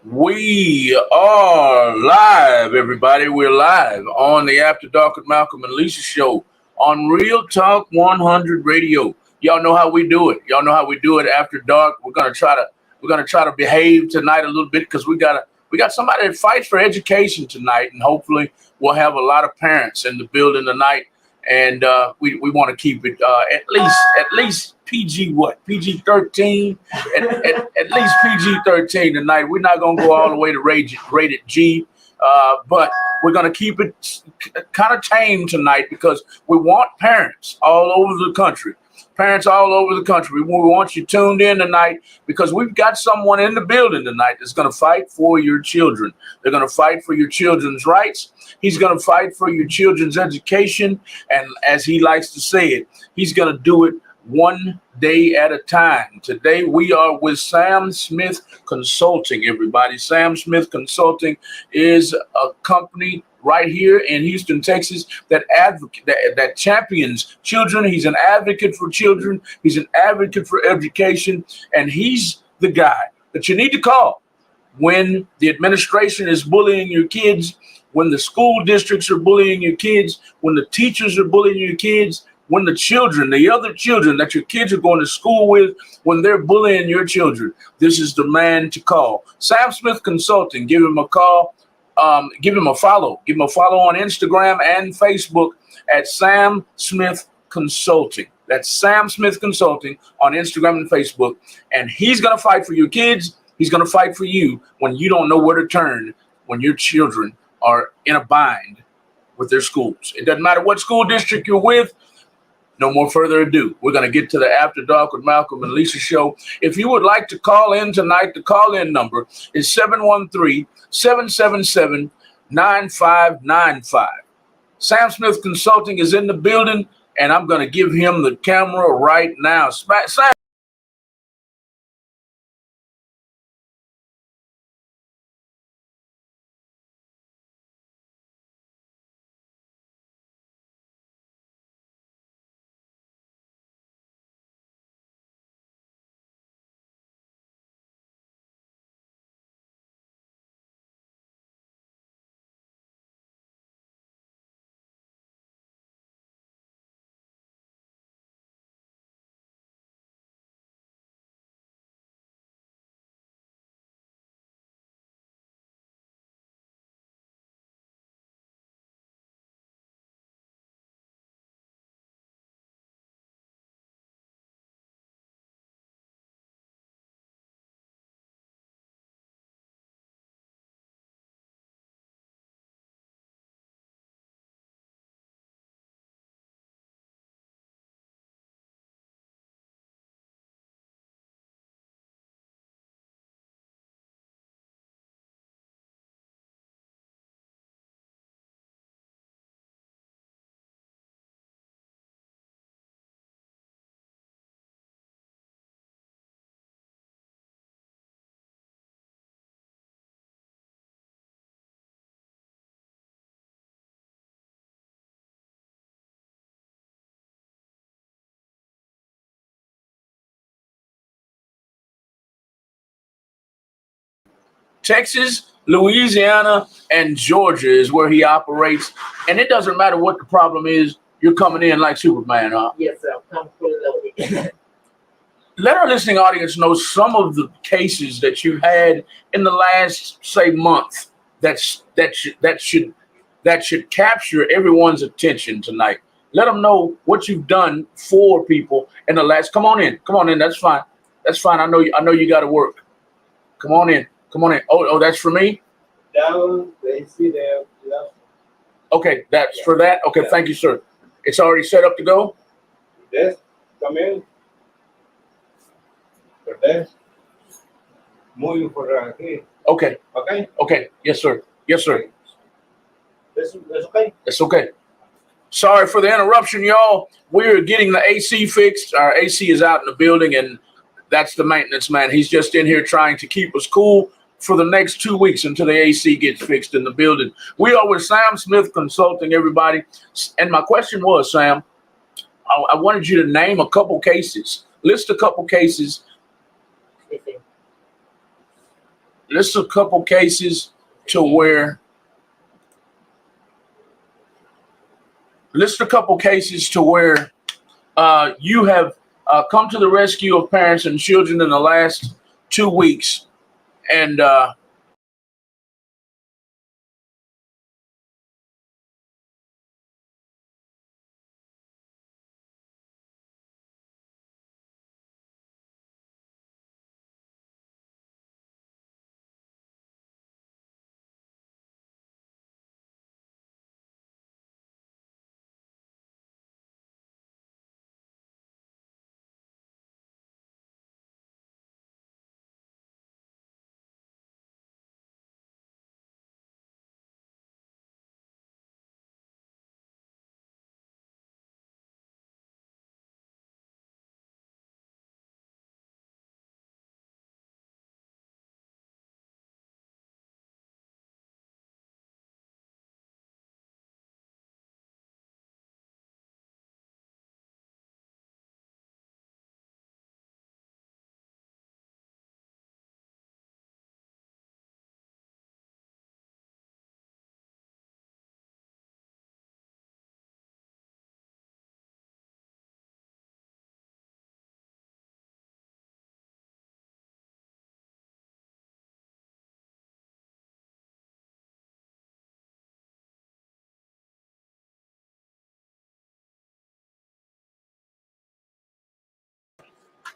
We are live, everybody. We're live on the After Dark with Malcolm and Lisa show on Real Talk 100 Radio. Y'all know how we do it. Y'all know how we do it after dark. We're gonna try to behave tonight a little bit because we got somebody that fights for education tonight, and hopefully we'll have a lot of parents in the building tonight. And we want to keep it at least PG what PG-13 at least PG-13 tonight. We're not gonna go all the way to rated G, but we're gonna keep it kind of tame tonight because we want parents all over the country. Parents all over the country. We want you tuned in tonight because we've got someone in the building tonight that's going to fight for your children. They're going to fight for your children's rights. He's going to fight for your children's education. And as he likes to say it, he's going to do it one day at a time. Today we are with Sam Smith Consulting, everybody. Sam Smith Consulting is a company right here in Houston, Texas, that champions children. He's an advocate for children. He's an advocate for education, and he's the guy that you need to call when the administration is bullying your kids, when the school districts are bullying your kids, when the teachers are bullying your kids, when the other children that your kids are going to school with, when they're bullying your children. This is the man to call. Sam Smith Consulting. Give him a call. Give him a follow. Give him a follow on Instagram and Facebook at Sam Smith Consulting. That's Sam Smith Consulting on Instagram and Facebook. And he's going to fight for your kids. He's going to fight for you when you don't know where to turn, when your children are in a bind with their schools. It doesn't matter what school district you're with. No more further ado. We're going to get to the After Dark with Malcolm and Lisa show. If you would like to call in tonight, the call-in number is 713-777-9595. Sam Smith Consulting is in the building, and I'm going to give him the camera right now. Sam. Texas, Louisiana, and Georgia is where he operates. And it doesn't matter what the problem is, you're coming in like Superman, huh? Yes, sir. I'm fully loaded. Let our listening audience know some of the cases that you've had in the last, say, month that should capture everyone's attention tonight. Let them know what you've done for people in the last. Come on in. That's fine. I know you got to work. Come on in. Oh, that's for me. Down, they see there. Okay, that's for that. Okay, thank you, sir. It's already set up to go. Yes, come in. For this, moving for here. Okay. Okay. Yes, sir. That's okay. It's okay. Sorry for the interruption, y'all. We're getting the AC fixed. Our AC is out in the building, and that's the maintenance man. He's just in here trying to keep us cool for the next 2 weeks until the AC gets fixed in the building. We are with Sam Smith Consulting, everybody. And my question was, Sam, I wanted you to name a couple cases, list a couple cases list a couple cases to where you have come to the rescue of parents and children in the last 2 weeks, and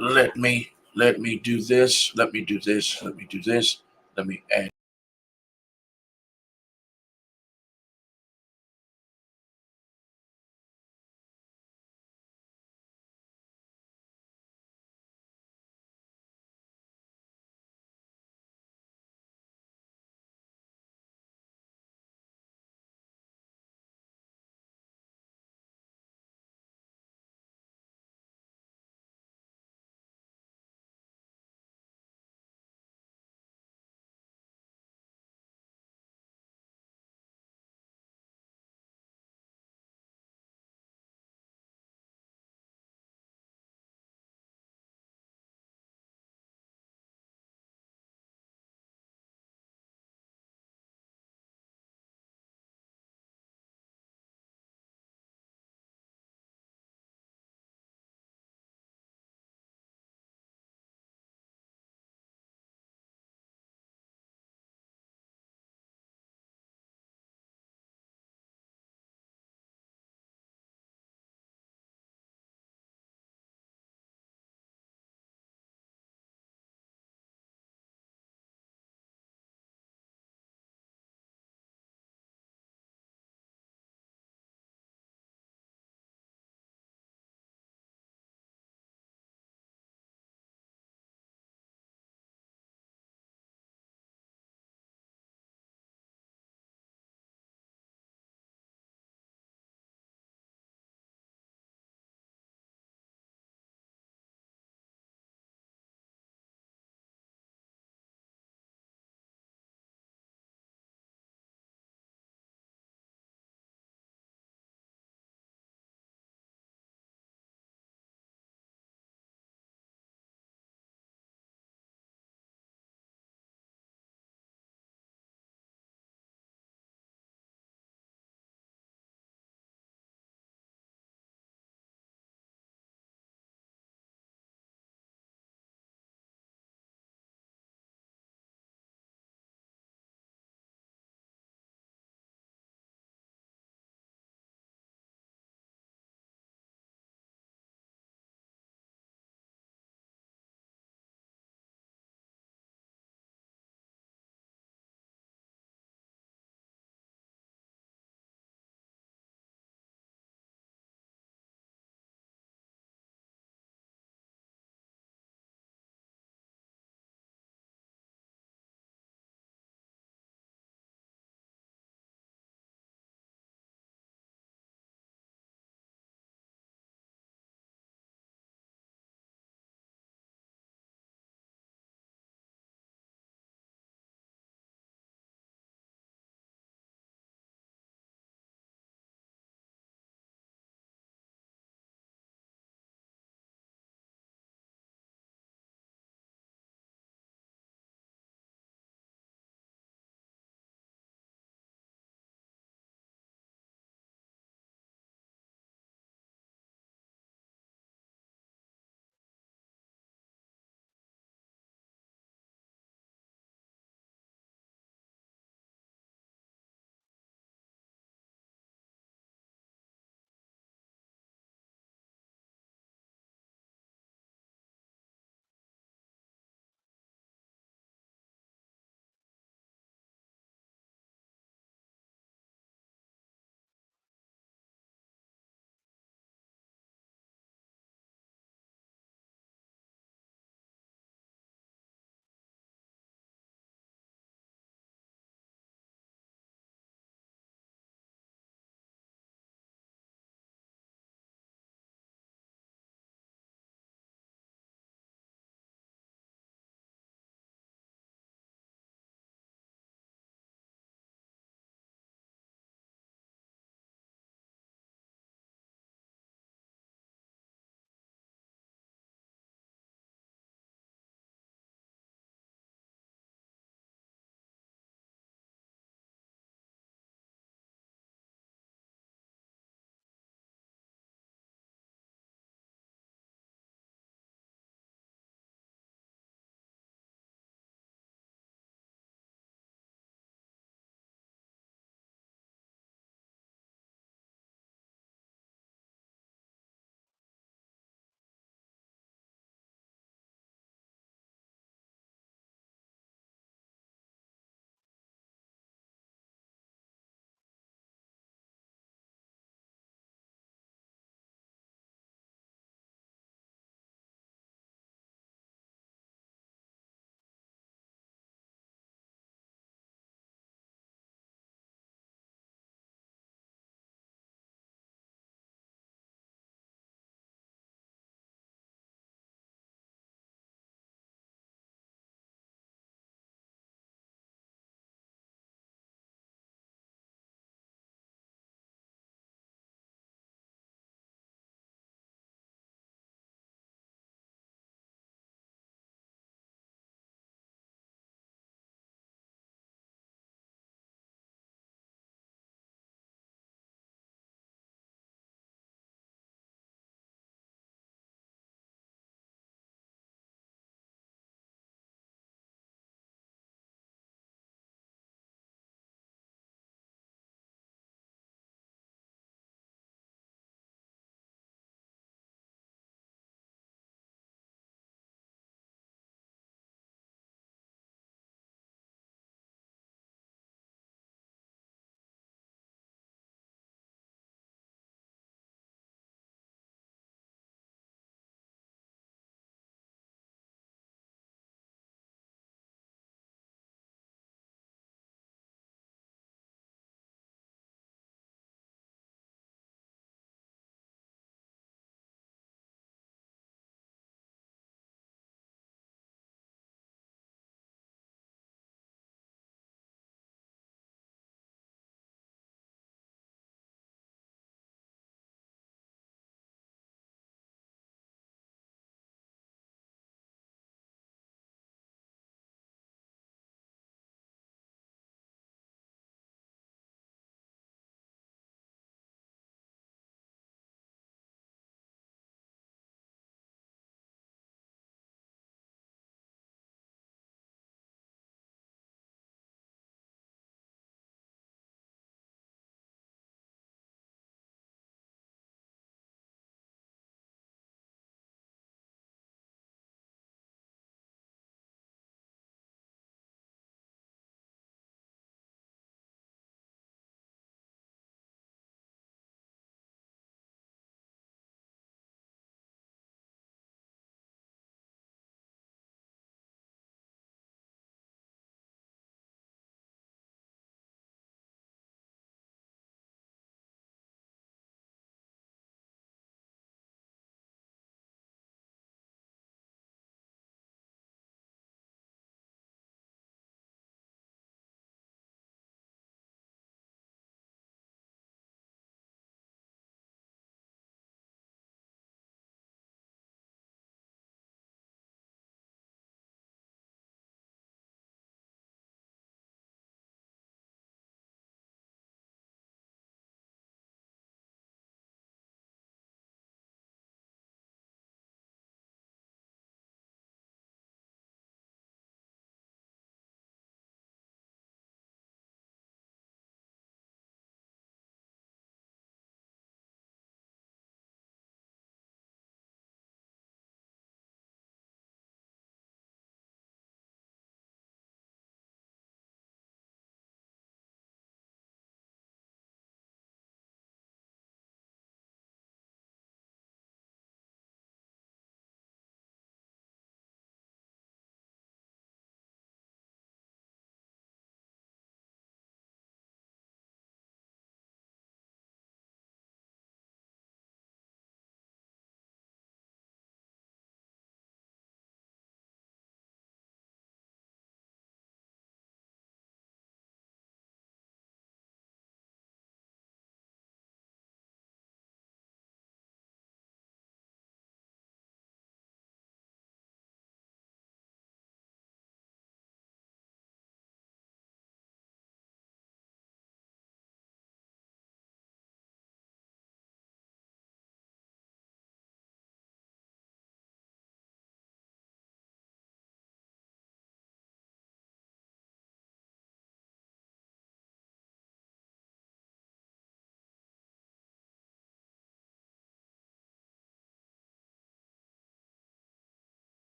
let me do this. Let me do this. Let me do this. Let me add.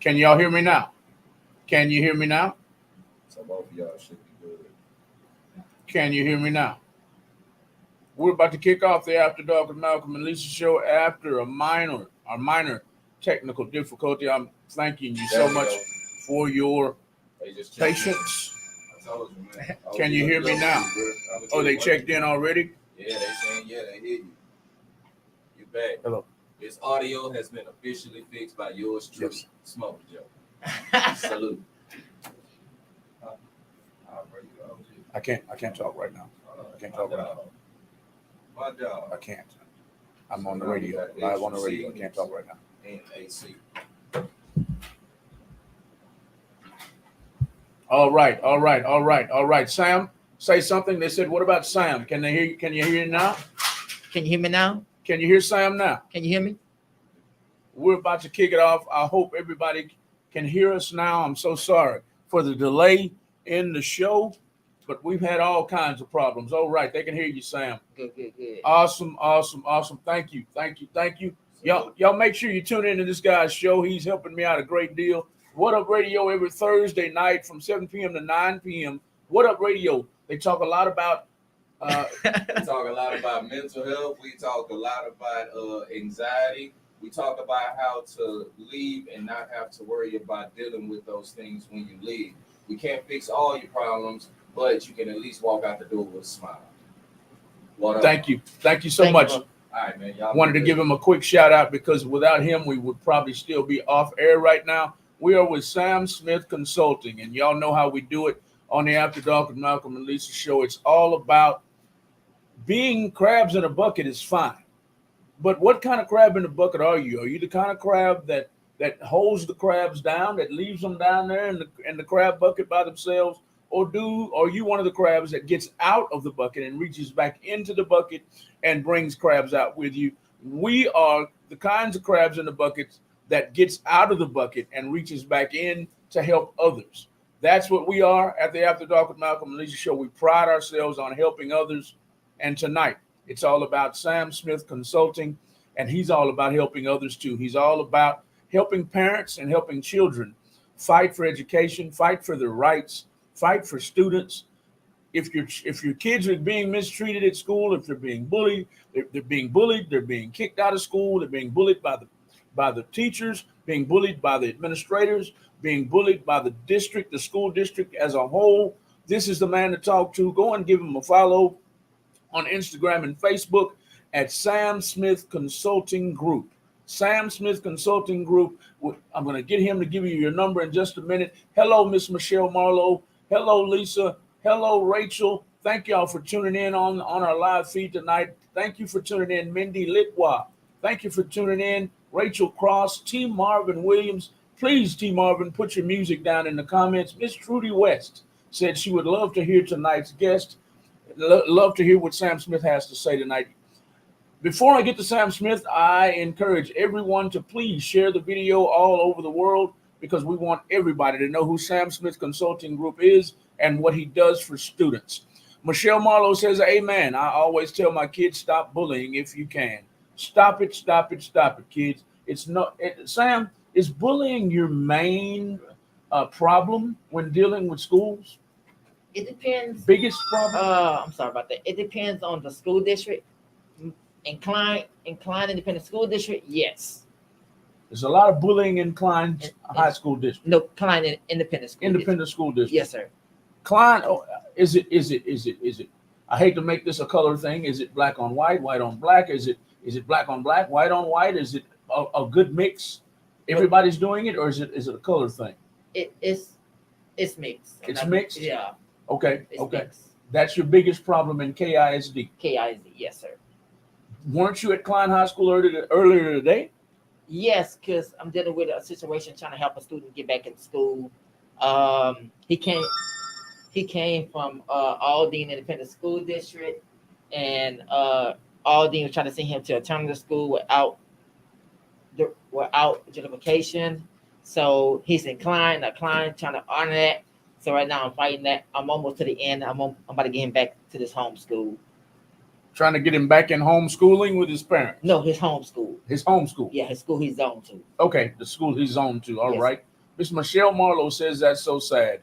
Can y'all hear me now? Can you hear me now? So both of y'all should be good. Can you hear me now? We're about to kick off the After Dark with Malcolm and Lisa show after a minor technical difficulty. I'm thanking you so much for your patience. I told you, man. Can you hear me now? Oh, they checked in already? Yeah, they saying, yeah, they hear you. You back. Hello. This audio has been officially fixed by yours truly, Yes. Smoke Joe. Salute. I can't talk right now. I can't talk right now. My dog. I can't. I'm on the radio, live on the radio. I can't talk right now. NAC. All right. Sam, say something. They said, what about Sam? Can they hear you? Can you hear you now? Can you hear me now? Can you hear Sam now? Can you hear me? We're about to kick it off. I hope everybody can hear us now. I'm so sorry for the delay in the show, but we've had all kinds of problems. All right, they can hear you, Sam. Good. Awesome. Thank you. Y'all make sure you tune into this guy's show. He's helping me out a great deal. What Up Radio every Thursday night from 7 p.m. to 9 p.m. What Up Radio? They talk a lot about We talk a lot about mental health. We talk a lot about anxiety. We talk about how to leave and not have to worry about dealing with those things when you leave. We can't fix all your problems, but you can at least walk out the door with a smile. Thank you so much. All right, man. Y'all Wanted to give him a quick shout out because without him, we would probably still be off air right now. We are with Sam Smith Consulting, and y'all know how we do it on the After Dark with Malcolm and Lisa show. It's all about being crabs in a bucket is fine. But what kind of crab in the bucket are you? Are you the kind of crab that holds the crabs down, that leaves them down there in the crab bucket by themselves? Or are you one of the crabs that gets out of the bucket and reaches back into the bucket and brings crabs out with you? We are the kinds of crabs in the buckets that gets out of the bucket and reaches back in to help others. That's what we are at the After Dark with Malcolm and Lisa show. We pride ourselves on helping others. And tonight, it's all about Sam Smith Consulting, and he's all about helping others too. He's all about helping parents and helping children fight for education, fight for their rights, fight for students. If your kids are being mistreated at school, if they're being bullied, they're being kicked out of school, they're being bullied by the teachers, being bullied by the administrators, being bullied by the district, the school district as a whole. This is the man to talk to. Go and give him a follow on Instagram and Facebook at Sam Smith Consulting Group. Sam Smith Consulting Group. I'm going to get him to give you your number in just a minute. Hello, Miss Michelle Marlowe. Hello, Lisa. Hello, Rachel. Thank y'all for tuning in on our live feed tonight. Thank you for tuning in, Mindy Litwa. Thank you for tuning in, Rachel Cross, T. Marvin Williams. Please, T. Marvin, put your music down in the comments. Miss Trudy West said she would love to hear tonight's guest. Love to hear what Sam Smith has to say tonight. Before I get to Sam Smith, I encourage everyone to please share the video all over the world because we want everybody to know who Sam Smith Consulting Group is and what he does for students. Michelle Marlowe says, amen. I always tell my kids, stop bullying if you can. Stop it, kids. Sam, is bullying your main problem when dealing with schools? It depends. Biggest problem? I'm sorry about that. It depends on the school district. Incline independent school district, yes. There's a lot of bullying in Klein high school district. No, Klein independent school Independent school district. Yes, sir. Klein, is it? I hate to make this a color thing. Is it black on white, white on black? Is it black on black, white on white? Is it a good mix? Everybody's doing it, or is it a color thing? It's mixed. It's mixed? Yeah. Okay. Mixed. That's your biggest problem in KISD. KISD, yes, sir. Weren't you at Klein High School earlier today? Yes, because I'm dealing with a situation trying to help a student get back into school. He came from Aldine Independent School District, and Aldine was trying to send him to alternative school without justification. So he's in Klein trying to honor that. So right now I'm fighting that. I'm almost to the end. I'm about to get him back to this home school. Trying to get him back in homeschooling with his parents. No, his homeschool. His homeschool. Yeah, his school he's zoned to. Okay, the school he's zoned to. All Yes. right. Miss Michelle Marlowe says that's so sad.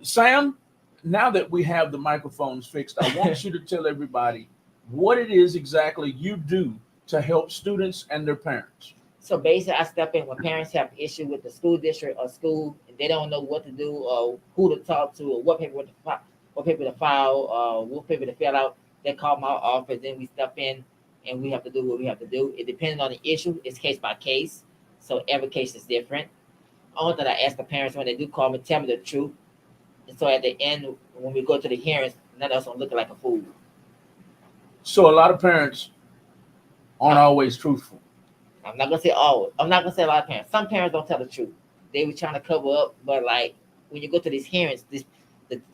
Sam, now that we have the microphones fixed, I want you to tell everybody what it is exactly you do to help students and their parents. So basically, I step in when parents have issue with the school district or school, and they don't know what to do or who to talk to or what paper to file, what paper to fill out. They call my office, then we step in and we have to do what we have to do. It depends on the issue. It's case by case, so every case is different. All that I ask the parents when they do call me, tell me the truth. And so at the end, when we go to the hearings, none of us don't look like a fool. So a lot of parents aren't always truthful. I'm not gonna say all. I'm not gonna say a lot of parents. Some parents don't tell the truth. They were trying to cover up, but like when you go to these hearings, the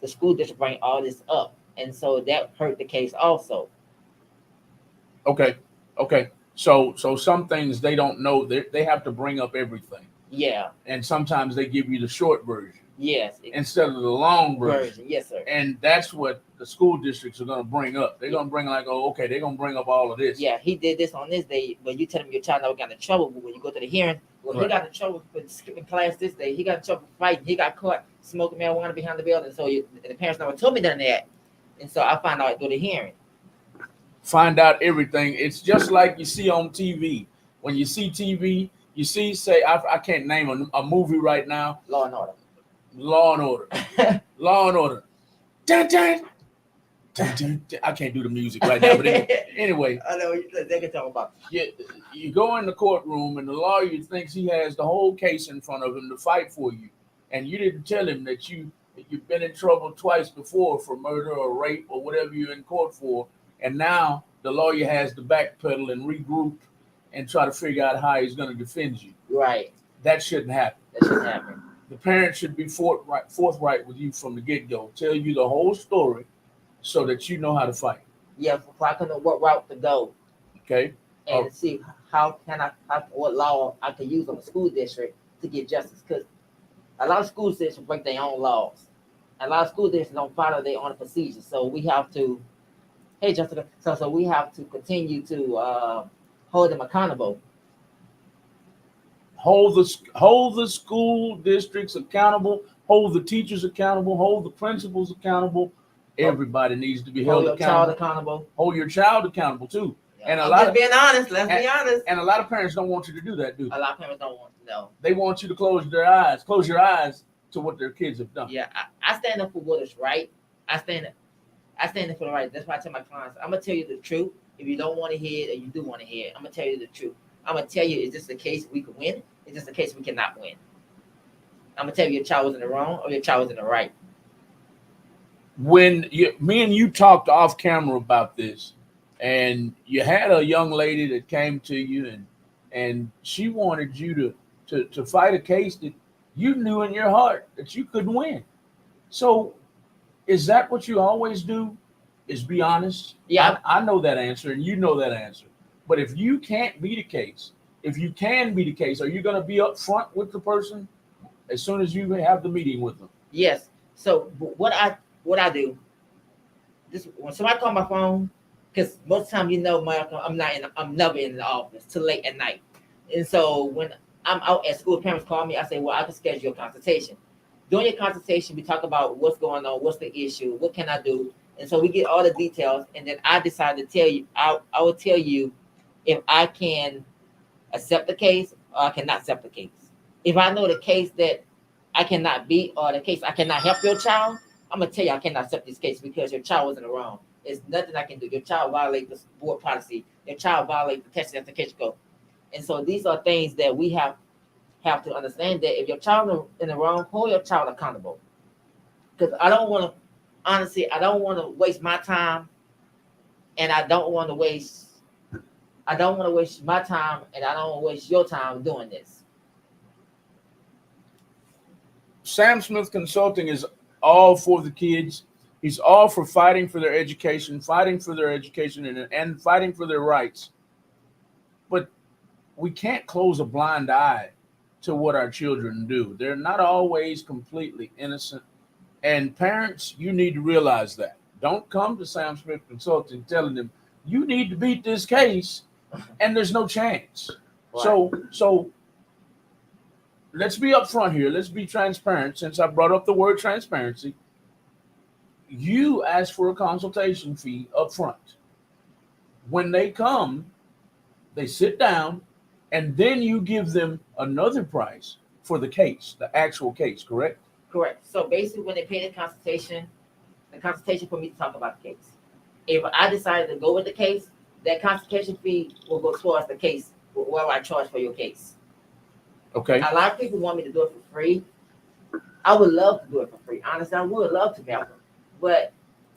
school district bring all this up, and so that hurt the case also. Okay. So some things they don't know. They have to bring up everything. Yeah. And sometimes they give you the short version. Yes. Instead of the long version. Yes, sir. And that's what the school districts are going to bring up. They're going to bring like, oh, okay, they're going to bring up all of this. Yeah, he did this on this day, but you tell him your child never got in trouble. But when you go to the hearing, well, he got in trouble for skipping class this day. He got in trouble for fighting. He got caught smoking marijuana behind the building. So the parents never told me none of that. And so I found out through the hearing. Find out everything. It's just like you see on TV. When you see TV, you see, say, I can't name a movie right now. Law and Order. Law and Order. Law and Order. Dun, dun, dun, dun, dun. I can't do the music right now, but anyway. I know what they can talk about. You go in the courtroom and the lawyer thinks he has the whole case in front of him to fight for you, and you didn't tell him that you've been in trouble twice before for murder or rape or whatever you're in court for, and now the lawyer has to backpedal and regroup and try to figure out how he's going to defend you. Right. That shouldn't happen. That shouldn't happen. The parents should be forthright with you from the get-go. Tell you the whole story so that you know how to fight. Yeah, so I can know what route to go. Okay. And see what law I can use on the school district to get justice. Because a lot of school districts break their own laws. A lot of school districts don't follow their own procedures. So we have to, Jessica, so we have to continue to hold them accountable. Hold the school districts accountable, hold the teachers accountable, hold the principals accountable. Everybody needs to be held accountable. Hold your child accountable too. Yeah. And let's be honest. And a lot of parents don't want you to do that, do they? A lot of parents don't want to know. They want you to close your eyes to what their kids have done. Yeah, I stand up for what is right. I stand up for the right. That's why I tell my clients, I'm gonna tell you the truth. If you don't want to hear it or you do want to hear it, I'm gonna tell you the truth. I'm gonna tell you, is this the case we can win? Is this the case we cannot win? I'm gonna tell you your child was in the wrong or your child was in the right. When me and you talked off camera about this, and you had a young lady that came to you and she wanted you to fight a case that you knew in your heart that you couldn't win. So is that what you always do? Is be honest? Yeah. I know that answer and you know that answer. But if you can't beat a case, if you can beat a case, are you going to be up front with the person as soon as you have the meeting with them? Yes. So what I do, this when somebody call my phone, because most of the time, Malcolm, I'm never in the office till late at night. And so when I'm out at school, parents call me, I say, well, I can schedule a consultation. During your consultation, we talk about what's going on, what's the issue, what can I do? And so we get all the details, and then I decide to tell you, I will tell you if I can accept the case or I cannot accept the case. If I know the case that I cannot beat or the case I cannot help your child, I'm going to tell you I cannot accept this case because your child was in the wrong. There's nothing I can do. Your child violated the board policy. Your child violated the test application code. And so these are things that we have to understand, that if your child is in the wrong, hold your child accountable. Because I don't want to waste my time, and I don't want to waste my time, and I don't want to waste your time doing this. Sam Smith Consulting is all for the kids. He's all for fighting for their education, and fighting for their rights. But we can't close a blind eye to what our children do. They're not always completely innocent. And parents, you need to realize that. Don't come to Sam Smith Consulting telling them you need to beat this case, and there's no chance. Right. So let's be upfront here. Let's be transparent. Since I brought up the word transparency, you ask for a consultation fee up front. When they come, they sit down, and then you give them another price for the case, the actual case, correct? Correct. So basically, when they pay the consultation for me to talk about the case. If I decided to go with the case, that consultation fee will go towards the case, whatever I charge for your case. Okay. A lot of people want me to do it for free. I would love to do it for free. Honestly, I would love to, Malcolm. But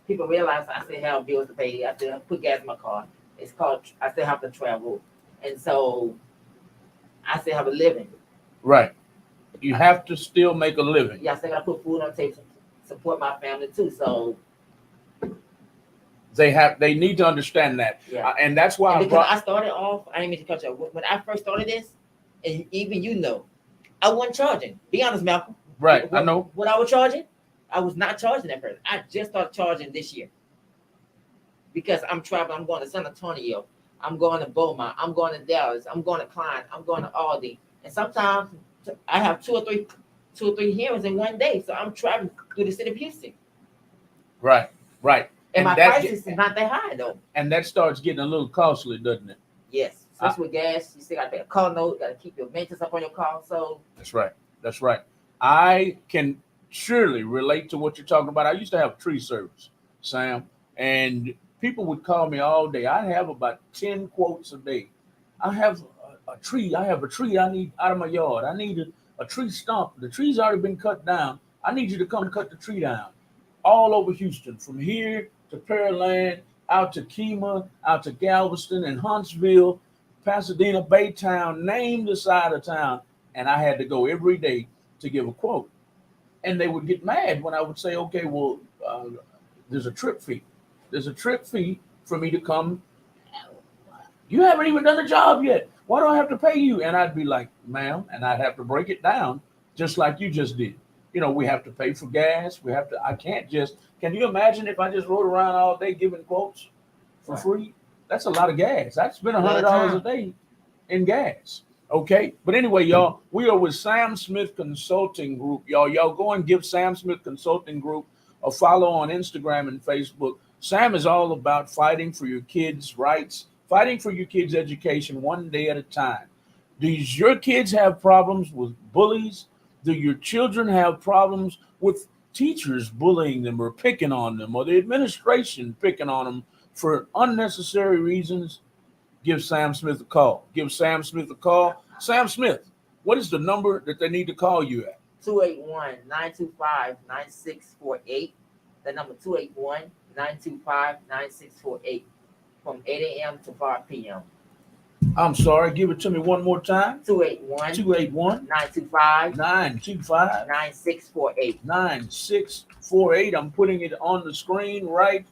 people realize I still have bills to pay. I still put gas in my car. I still have to travel. And so I still have a living. Right. You have to still make a living. Yeah, I still got to put food on the table to support my family too. So they need to understand that. Yeah. And that's why I started off, I didn't mean to cut you off. When I first started this, and even I wasn't charging. Be honest, Malcolm. Right, I know. What I was charging, I was not charging at first. I just started charging this year. Because I'm traveling, I'm going to San Antonio, I'm going to Beaumont, I'm going to Dallas, I'm going to Klein, I'm going to Aldi. And sometimes I have two or three hearings in one day. So I'm traveling through the city of Houston. Right. And my prices is not that high though. And that starts getting a little costly, doesn't it? Yes. Especially with gas, you still got to pay a car note, got to keep your maintenance up on your car. So That's right. I can surely relate to what you're talking about. I used to have a tree service, Sam, and people would call me all day. I have about 10 quotes a day. I have a tree I need out of my yard. I need a tree stump. The tree's already been cut down. I need you to come cut the tree down. All over Houston, from here to Pearland, out to Kemah, out to Galveston and Huntsville, Pasadena, Baytown, name the side of town. And I had to go every day to give a quote. And they would get mad when I would say, okay, well, there's a trip fee. There's a trip fee for me to come. You haven't even done the job yet. Why do I have to pay you? And I'd be like, ma'am, and I'd have to break it down just like you just did. We have to pay for gas. Can you imagine if I just rode around all day giving quotes for free? That's a lot of gas. I spend $100 a day in gas. Okay. But anyway, y'all, we are with Sam Smith Consulting Group. Y'all go and give Sam Smith Consulting Group a follow on Instagram and Facebook. Sam is all about fighting for your kids' rights, fighting for your kids' education one day at a time. Do your kids have problems with bullies? Do your children have problems with teachers bullying them or picking on them, or the administration picking on them for unnecessary reasons? Give Sam Smith a call. Sam Smith, what is the number that they need to call you at? 281-925-9648. The number 281-925-9648 from 8 a.m. to 5 p.m. I'm sorry, give it to me one more time. 281-925-9648. 9648. I'm putting it on the screen right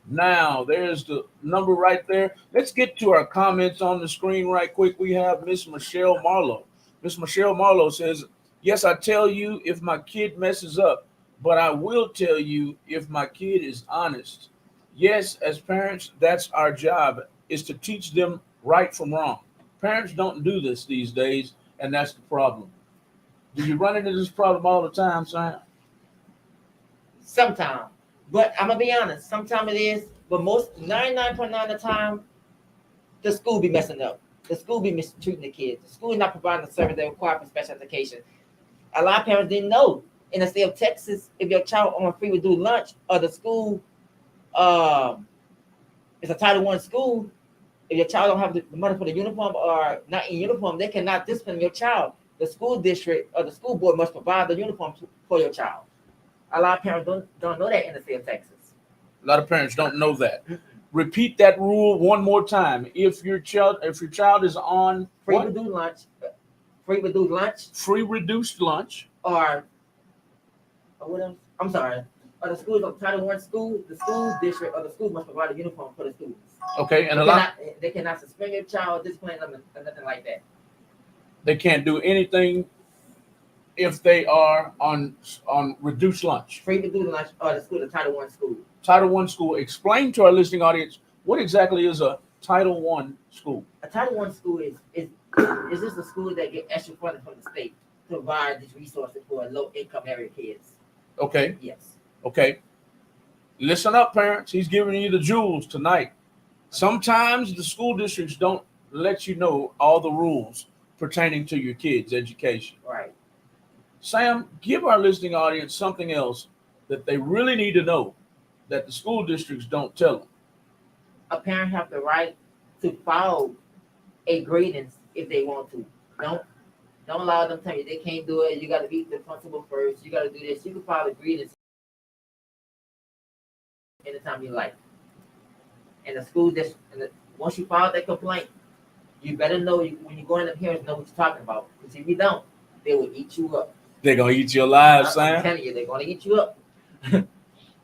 now. There's the number right there. Let's get to our comments on the screen right quick. We have Miss Michelle Marlowe. Miss Michelle Marlowe says, yes, I tell you if my kid messes up, but I will tell you if my kid is honest. Yes, as parents, that's our job, is to teach them right from wrong. Parents don't do this these days, and that's the problem. Do you run into this problem all the time, Sam? Sometimes. But I'm going to be honest. Sometimes it is. But 99.9% of the time, the school be messing up. The school be mistreating the kids. The school is not providing the service they require for special education. A lot of parents didn't know. In the state of Texas, if your child on a free reduced lunch or the school, it's a Title I school, if your child don't have the money for the uniform or not in uniform, they cannot discipline your child. The school district or the school board must provide the uniform for your child. A lot of parents don't know that in the state of Texas. A lot of parents don't know that. Mm-hmm. Repeat that rule one more time. If your child is on free reduced lunch, or what else? I'm sorry. Or the schools of Title I school, the school district or the school must provide a uniform for the students. Okay, and they cannot suspend your child, discipline them, and nothing like that. They can't do anything if they are on reduced lunch. Free reduced lunch or the school, the Title I school. Title I school. Explain to our listening audience what exactly is a Title I school. A Title I school is just a school that get extra funding from the state to provide these resources for low income area kids. Okay. Yes. Okay. Listen up, parents. He's giving you the jewels tonight. Sometimes the school districts don't let you know all the rules pertaining to your kids' education. Right. Sam, give our listening audience something else that they really need to know that the school districts don't tell them. A parent have the right to file a grievance if they want to. Don't allow them to tell you they can't do it. You got to meet the principal first. You got to do this. You can file a grievance anytime you like. And the school district, once you file that complaint, you better know when you go in the hearings, know what you're talking about. Because if you don't, they will eat you up. They're gonna eat you alive, Sam. I'm telling you, they're gonna eat you up.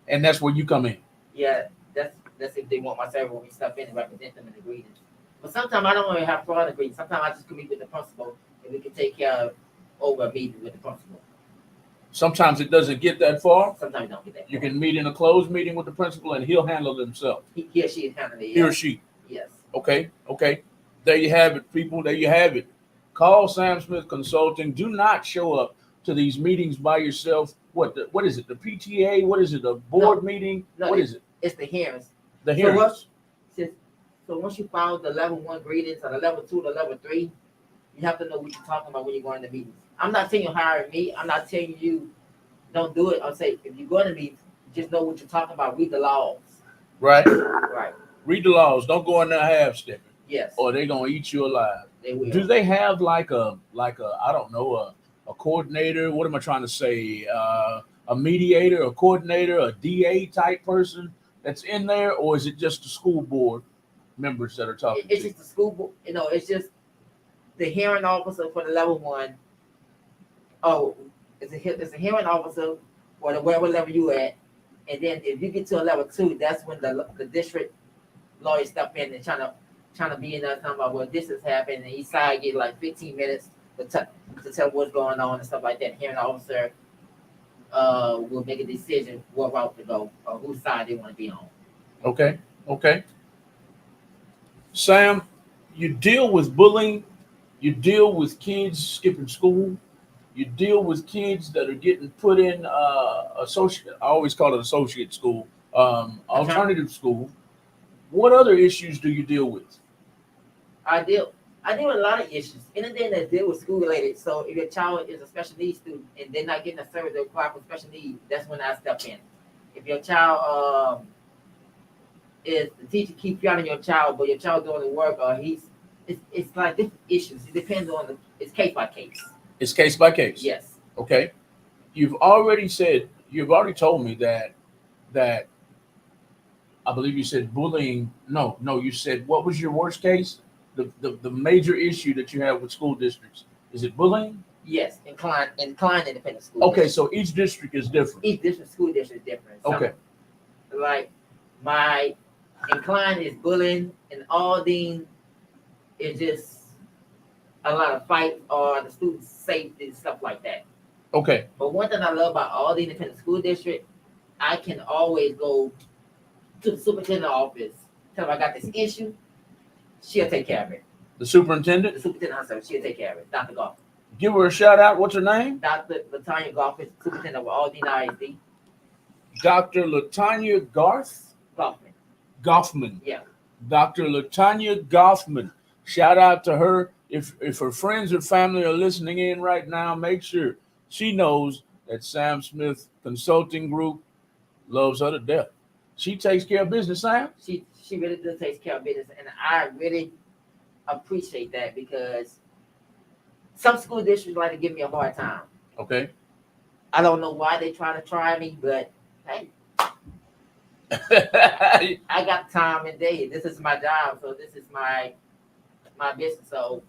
And that's where you come in. Yeah, that's if they want my service when we step in and represent them in the grievance. But sometimes I don't want to have fraud agreements. Sometimes I just can meet with the principal and we can take care of over a meeting with the principal. Sometimes it doesn't get that far. Sometimes you don't get that. You can meet in a closed meeting with the principal and he'll handle it himself. He or she is handling it. He or she. Yes. Okay. There you have it, people. There you have it. Call Sam Smith Consulting. Do not show up to these meetings by yourself. What is it? The PTA? What is it? A board meeting? No, what is it? It's the hearings. The hearings. So once you file the level 1 grievance or the level 2 to level 3, you have to know what you're talking about when you're going to meetings. I'm not telling you hire me. I'm not telling you don't do it. I'm saying if you're going to meet, just know what you're talking about. Read the laws. Right. Right. Read the laws. Don't go in there half-stepping. Yes. Or they're gonna eat you alive. They will. Do they have like a I don't know a coordinator? What am I trying to say? A mediator, a coordinator, a DA type person that's in there, or is it just the school board members that are talking? It's just the school board. It's just the hearing officer for the level 1. Oh, it's a hearing officer for the whatever level you at, and then if you get to a level 2, that's when the district lawyer step in and trying to be in there talking about, well, this has happened, and each side get like 15 minutes to tell what's going on and stuff like that. Hearing officer will make a decision what route to go or whose side they want to be on. Okay. Sam, you deal with bullying, you deal with kids skipping school, you deal with kids that are getting put in associate. I always call it associate school, alternative school. What other issues do you deal with? I deal with a lot of issues. Anything that deal with school related. So if your child is a special needs student and they're not getting a service they require for special needs, that's when I step in. If your child is the teacher keeps you out on your child, but your child doing the work, or it's like different issues. It depends on it's case by case. It's case by case. Yes. Okay. You've already told me that I believe you said bullying. No, you said what was your worst case? The major issue that you have with school districts. Is it bullying? Yes, inclined independent school. Okay, district. So each district is different. Each district school district is different. Okay. Like my inclined is bullying, and Aldine is just a lot of fights or the students' safety and stuff like that. Okay. But one thing I love about Aldine Independent School District, I can always go to the superintendent office, tell them I got this issue. She'll take care of it. The superintendent? The superintendent herself, she'll take care of it. Dr. Goff. Give her a shout out. What's her name? Dr. Latanya Goff is superintendent of Aldine ISD. Dr. Latanya Goffman. Yeah. Dr. Latanya Goffman. Shout out to her. If her friends or family are listening in right now, make sure she knows that Sam Smith Consulting Group loves her to death. She takes care of business, Sam. She really does take care of business, and I really appreciate that because some school districts like to give me a hard time. Okay. I don't know why they try me, but hey, I got time and day. This is my job, so this is my business. So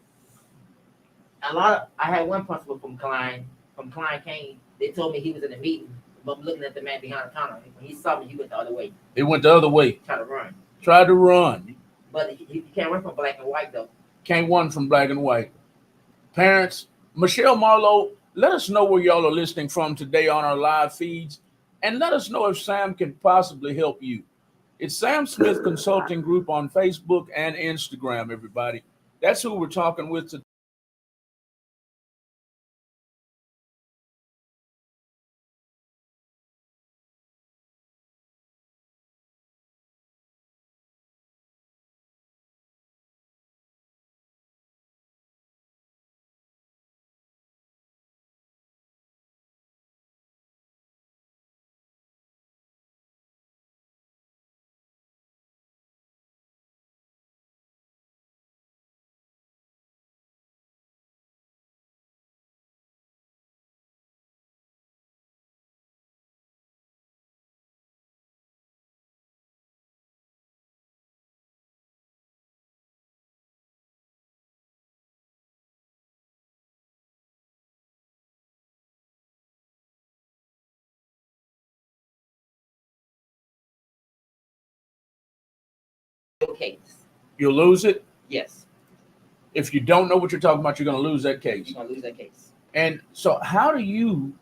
I had one principal from Klein came. They told me he was in a meeting, but I'm looking at the man behind the counter. When he saw me, he went the other way. He went the other way. Tried to run. But he can't run from black and white, though. Can't run from black and white. Parents, Michelle Marlowe, Let us know where y'all are listening from today on our live feeds, and let us know if Sam can possibly help you. It's Sam Smith Consulting Group on Facebook and Instagram, everybody. That's who we're talking with today. Case. You'll lose it. Yes. If you don't know what you're talking about, you're going to lose that case. You're gonna lose that case. And so, how do you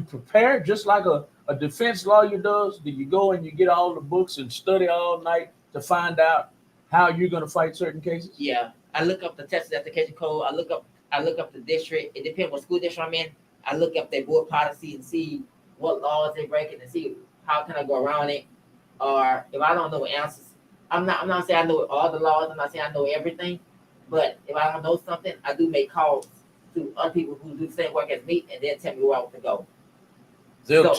prepare just like a defense lawyer does? Do you go and you get all the books and study all night to find out how you're going to fight certain cases? Yeah, I look up the Texas application code. I look up the district. It depends what school district I'm in. I look up their board policy and see what laws they're breaking and see how can I go around it. Or if I don't know answers, I'm not saying I know all the laws. I'm not saying I know everything, but if I don't know something, I do make calls to other people who do the same work as me, and they'll tell me where I want to go. So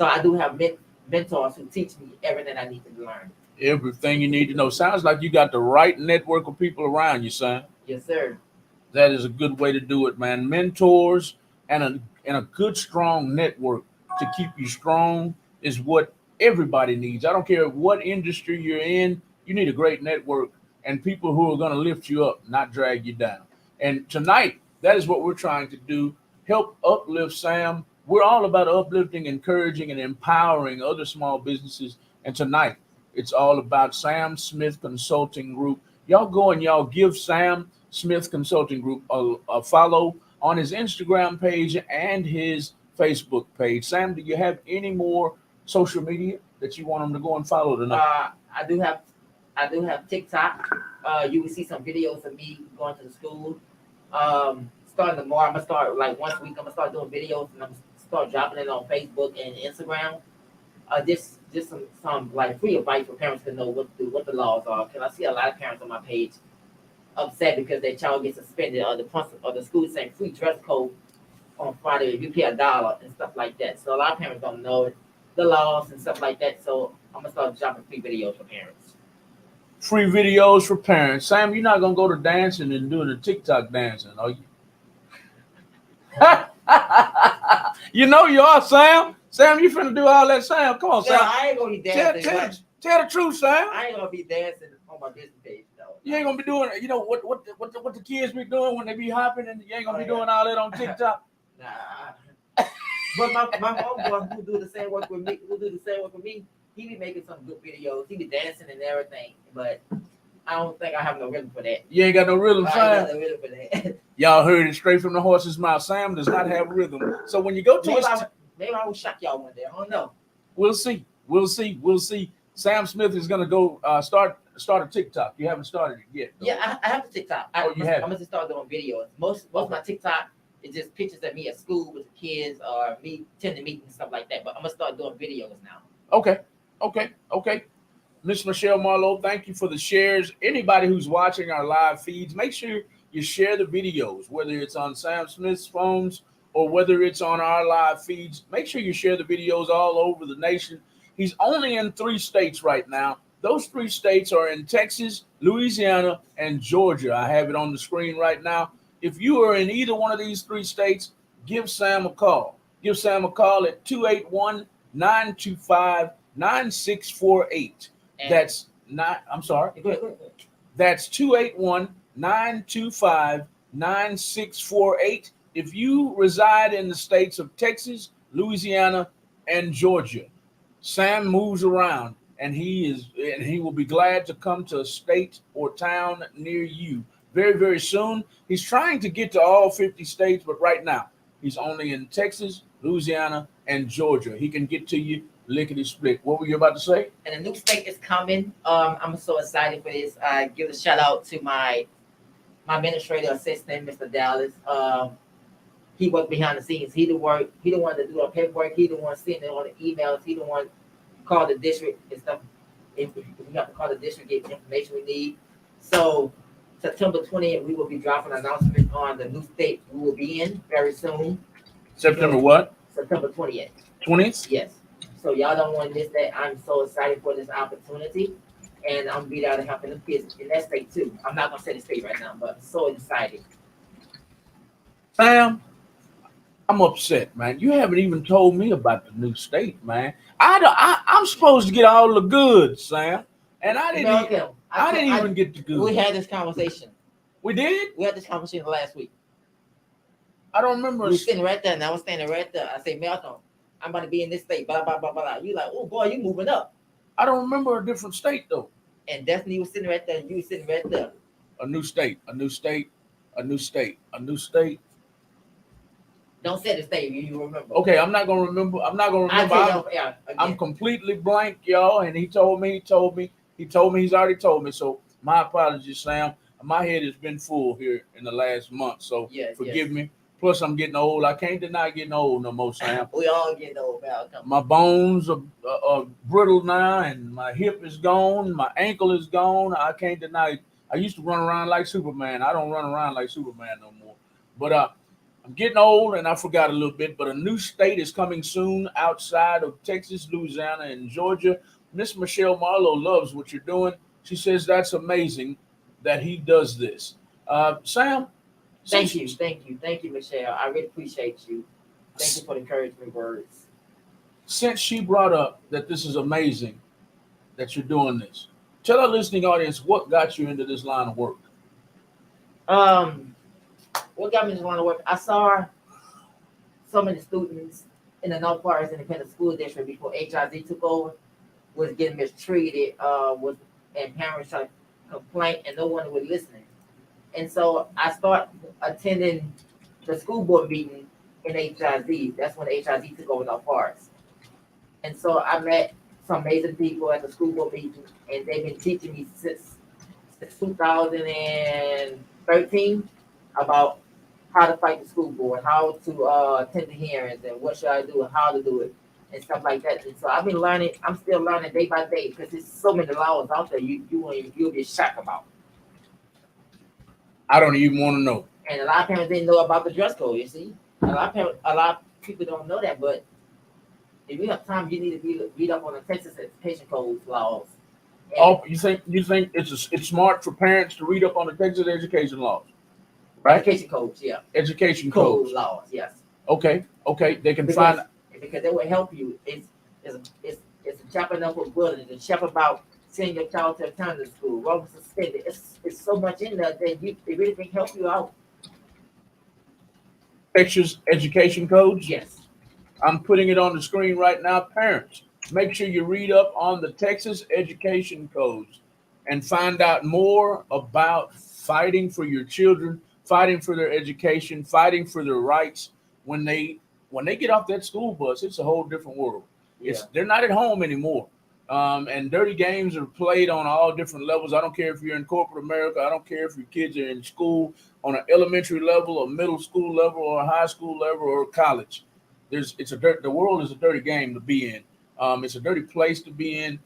I do have mentors who teach me everything I need to learn. Everything you need to know. Sounds like you got the right network of people around you, son. Yes, sir. That is a good way to do it, man. Mentors and a good, strong network to keep you strong is what everybody needs. I don't care what industry you're in. You need a great network and people who are going to lift you up, not drag you down. And tonight, that is what we're trying to do. Help uplift Sam. We're all about uplifting, encouraging, and empowering other small businesses. And tonight, it's all about Sam Smith Consulting Group. Y'all go and y'all give Sam Smith Consulting Group a follow on his Instagram page and his Facebook page. Sam, do you have any more social media that you want them to go and follow tonight? I do have TikTok. You will see some videos of me going to the school. Starting tomorrow, I'm gonna start like once a week. I'm gonna start doing videos and I'm gonna start dropping it on Facebook and Instagram. Just some like free advice for parents to know what the laws are. Because I see a lot of parents on my page upset because their child gets suspended or the school saying free dress code on Friday if you pay $1 and stuff like that. So a lot of parents don't know the laws and stuff like that. So I'm gonna start dropping free videos for parents. Free videos for parents. Sam, you're not gonna go to dancing and doing the TikTok dancing, are you? You know you are, Sam. Sam, you finna do all that, Sam. Come on, Sam. No, I ain't gonna be dancing. Tell the truth, Sam. I ain't gonna be dancing on my business page, though. You ain't gonna be doing, you know what the kids be doing when they be hopping, and you ain't gonna be doing all that on TikTok. Nah. But my homeboy who do the same work with me, he be making some good videos. He be dancing and everything, but I don't think I have no rhythm for that. You ain't got no rhythm, Sam. I ain't got no rhythm for that. Y'all heard it straight from the horse's mouth. Sam does not have rhythm. So when you go to maybe I will shock y'all one day. I don't know. We'll see. Sam Smith is gonna go start a TikTok. You haven't started it yet, though. Yeah, I have a TikTok. You have? I'm gonna start doing videos. Most of my TikTok is just pictures of me at school with the kids or me attending meetings and stuff like that. But I'm gonna start doing videos now. Okay. Miss Michelle Marlowe, thank you for the shares. Anybody who's watching our live feeds, make sure you share the videos, whether it's on Sam Smith's phones or whether it's on our live feeds. Make sure you share the videos all over the nation. He's only in 3 states right now. Those 3 states are in Texas, Louisiana, and Georgia. I have it on the screen right now. If you are in either one of these 3 states, give Sam a call. Give Sam a call at 281-925-9648. That's not, I'm sorry. Go ahead. That's 281-925-9648. If you reside in the states of Texas, Louisiana, and Georgia, Sam moves around and he will be glad to come to a state or town near you very, very soon. He's trying to get to all 50 states, but right now he's only in Texas, Louisiana, and Georgia. He can get to you lickety split. What were you about to say? And a new state is coming. I'm so excited for this. I give a shout out to my administrative assistant, Mr. Dallas. He worked behind the scenes. He the work. He the one to do our paperwork. He the one sending all the emails. He the one call the district and stuff. If we have to call the district, get the information we need. So September 20th, we will be dropping an announcement on the new state we will be in very soon. September what? September 20th. 20th? Yes. So y'all don't want to miss that. I'm so excited for this opportunity. And I'm be there to help the kids in that state too. I'm not gonna say the state right now, but I'm so excited. Sam, I'm upset, man. You haven't even told me about the new state, man. I'm supposed to get all the goods, Sam, and I didn't even get the goods. We had this conversation. We did? We had this conversation last week. I don't remember. We were sitting right there, and I was standing right there. I say, Malcolm, I'm about to be in this state, blah, blah, blah, blah. You like, oh, boy, you moving up. I don't remember a different state, though. And Destiny was sitting right there, and you were sitting right there. A new state, a new state, a new state, a new state. Don't say the state, you remember. Okay, I'm not going to remember. I'm completely blank, y'all, and he's already told me. So my apologies, Sam. My head has been full here in the last month, so forgive me. Plus, I'm getting old. I can't deny getting old no more, Sam. We all getting old, Malcolm. My bones are brittle now, and my hip is gone. My ankle is gone. I can't deny it. I used to run around like Superman. I don't run around like Superman no more. But I'm getting old, and I forgot a little bit. But a new state is coming soon outside of Texas, Louisiana, and Georgia. Miss Michelle Marlowe loves what you're doing. She says that's amazing that he does this. Sam? Thank you, Michelle. I really appreciate you. Thank you for the encouragement words. Since she brought up that this is amazing that you're doing this, tell our listening audience what got you into this line of work. What got me into this line of work? I saw so many students in the North Forest Independent School District before HIZ took over was getting mistreated, and parents tried to complain, and no one was listening. And so I started attending the school board meeting in HIZ. That's when HIZ took over North Forest. And so I met some amazing people at the school board meeting, and they've been teaching me since 2013 about how to fight the school board, how to attend the hearings, and what should I do, and how to do it, and stuff like that. And so I've been learning. I'm still learning day by day because there's so many laws out there you'll be shocked about. I don't even want to know. And a lot of parents didn't know about the dress code. You see, a lot of people don't know that. But if you have time, you need to read up on the Texas Education Code laws. And you think it's smart for parents to read up on the Texas education laws, right? Education codes, yeah. Education codes laws, yes. Okay. They can find because it will help you. It's a chapter number bullet. It's a chapter about sending your child to alternative school, wrong suspended. It's so much in there that it really can help you out. Texas education codes? Yes. I'm putting it on the screen right now. Parents, make sure you read up on the Texas education codes and find out more about fighting for your children, fighting for their education, fighting for their rights. When they get off that school bus, it's a whole different world. Yeah. They're not at home anymore. And dirty games are played on all different levels. I don't care if you're in corporate America. I don't care if your kids are in school on an elementary level or middle school level or a high school level or college. The world is a dirty game to be in. It's a dirty place to be in.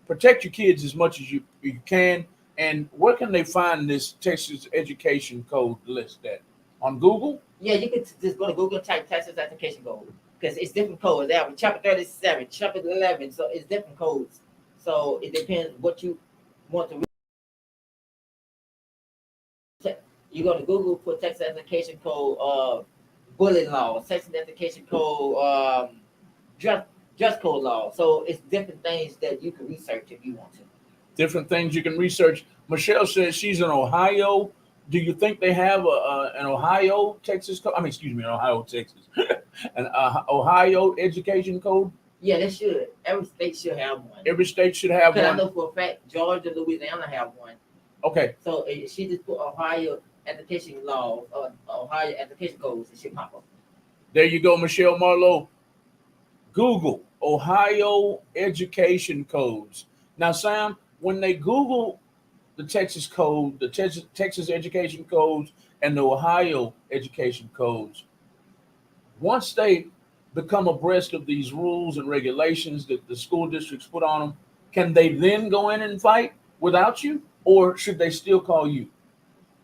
Protect your kids as much as you can. And where can they find this Texas Education Code list at? On Google? Yeah, you can just go to Google and type Texas Education Code because it's different codes. They have chapter 37, chapter 11, so it's different codes. So it depends what you want to read. You go to Google, put Texas Education Code, bullying law, Texas Education Code, dress code law. So it's different things that you can research if you want to. Different things you can research. Michelle says she's in Ohio. Do you think they have an Ohio, Texas code? An Ohio, Texas. An Ohio education code? Yeah, they should. Every state should have one. Every state should have one. I know for a fact Georgia, Louisiana have one. Okay, So she just put Ohio education laws or Ohio education codes, and she pop up. there you go, Michelle Marlowe. Google Ohio education codes. Now, Sam, when they Google the Texas code, the Texas education codes, and the Ohio education codes, once they become abreast of these rules and regulations that the school districts put on them, can they then go in and fight without you, or should they still call you?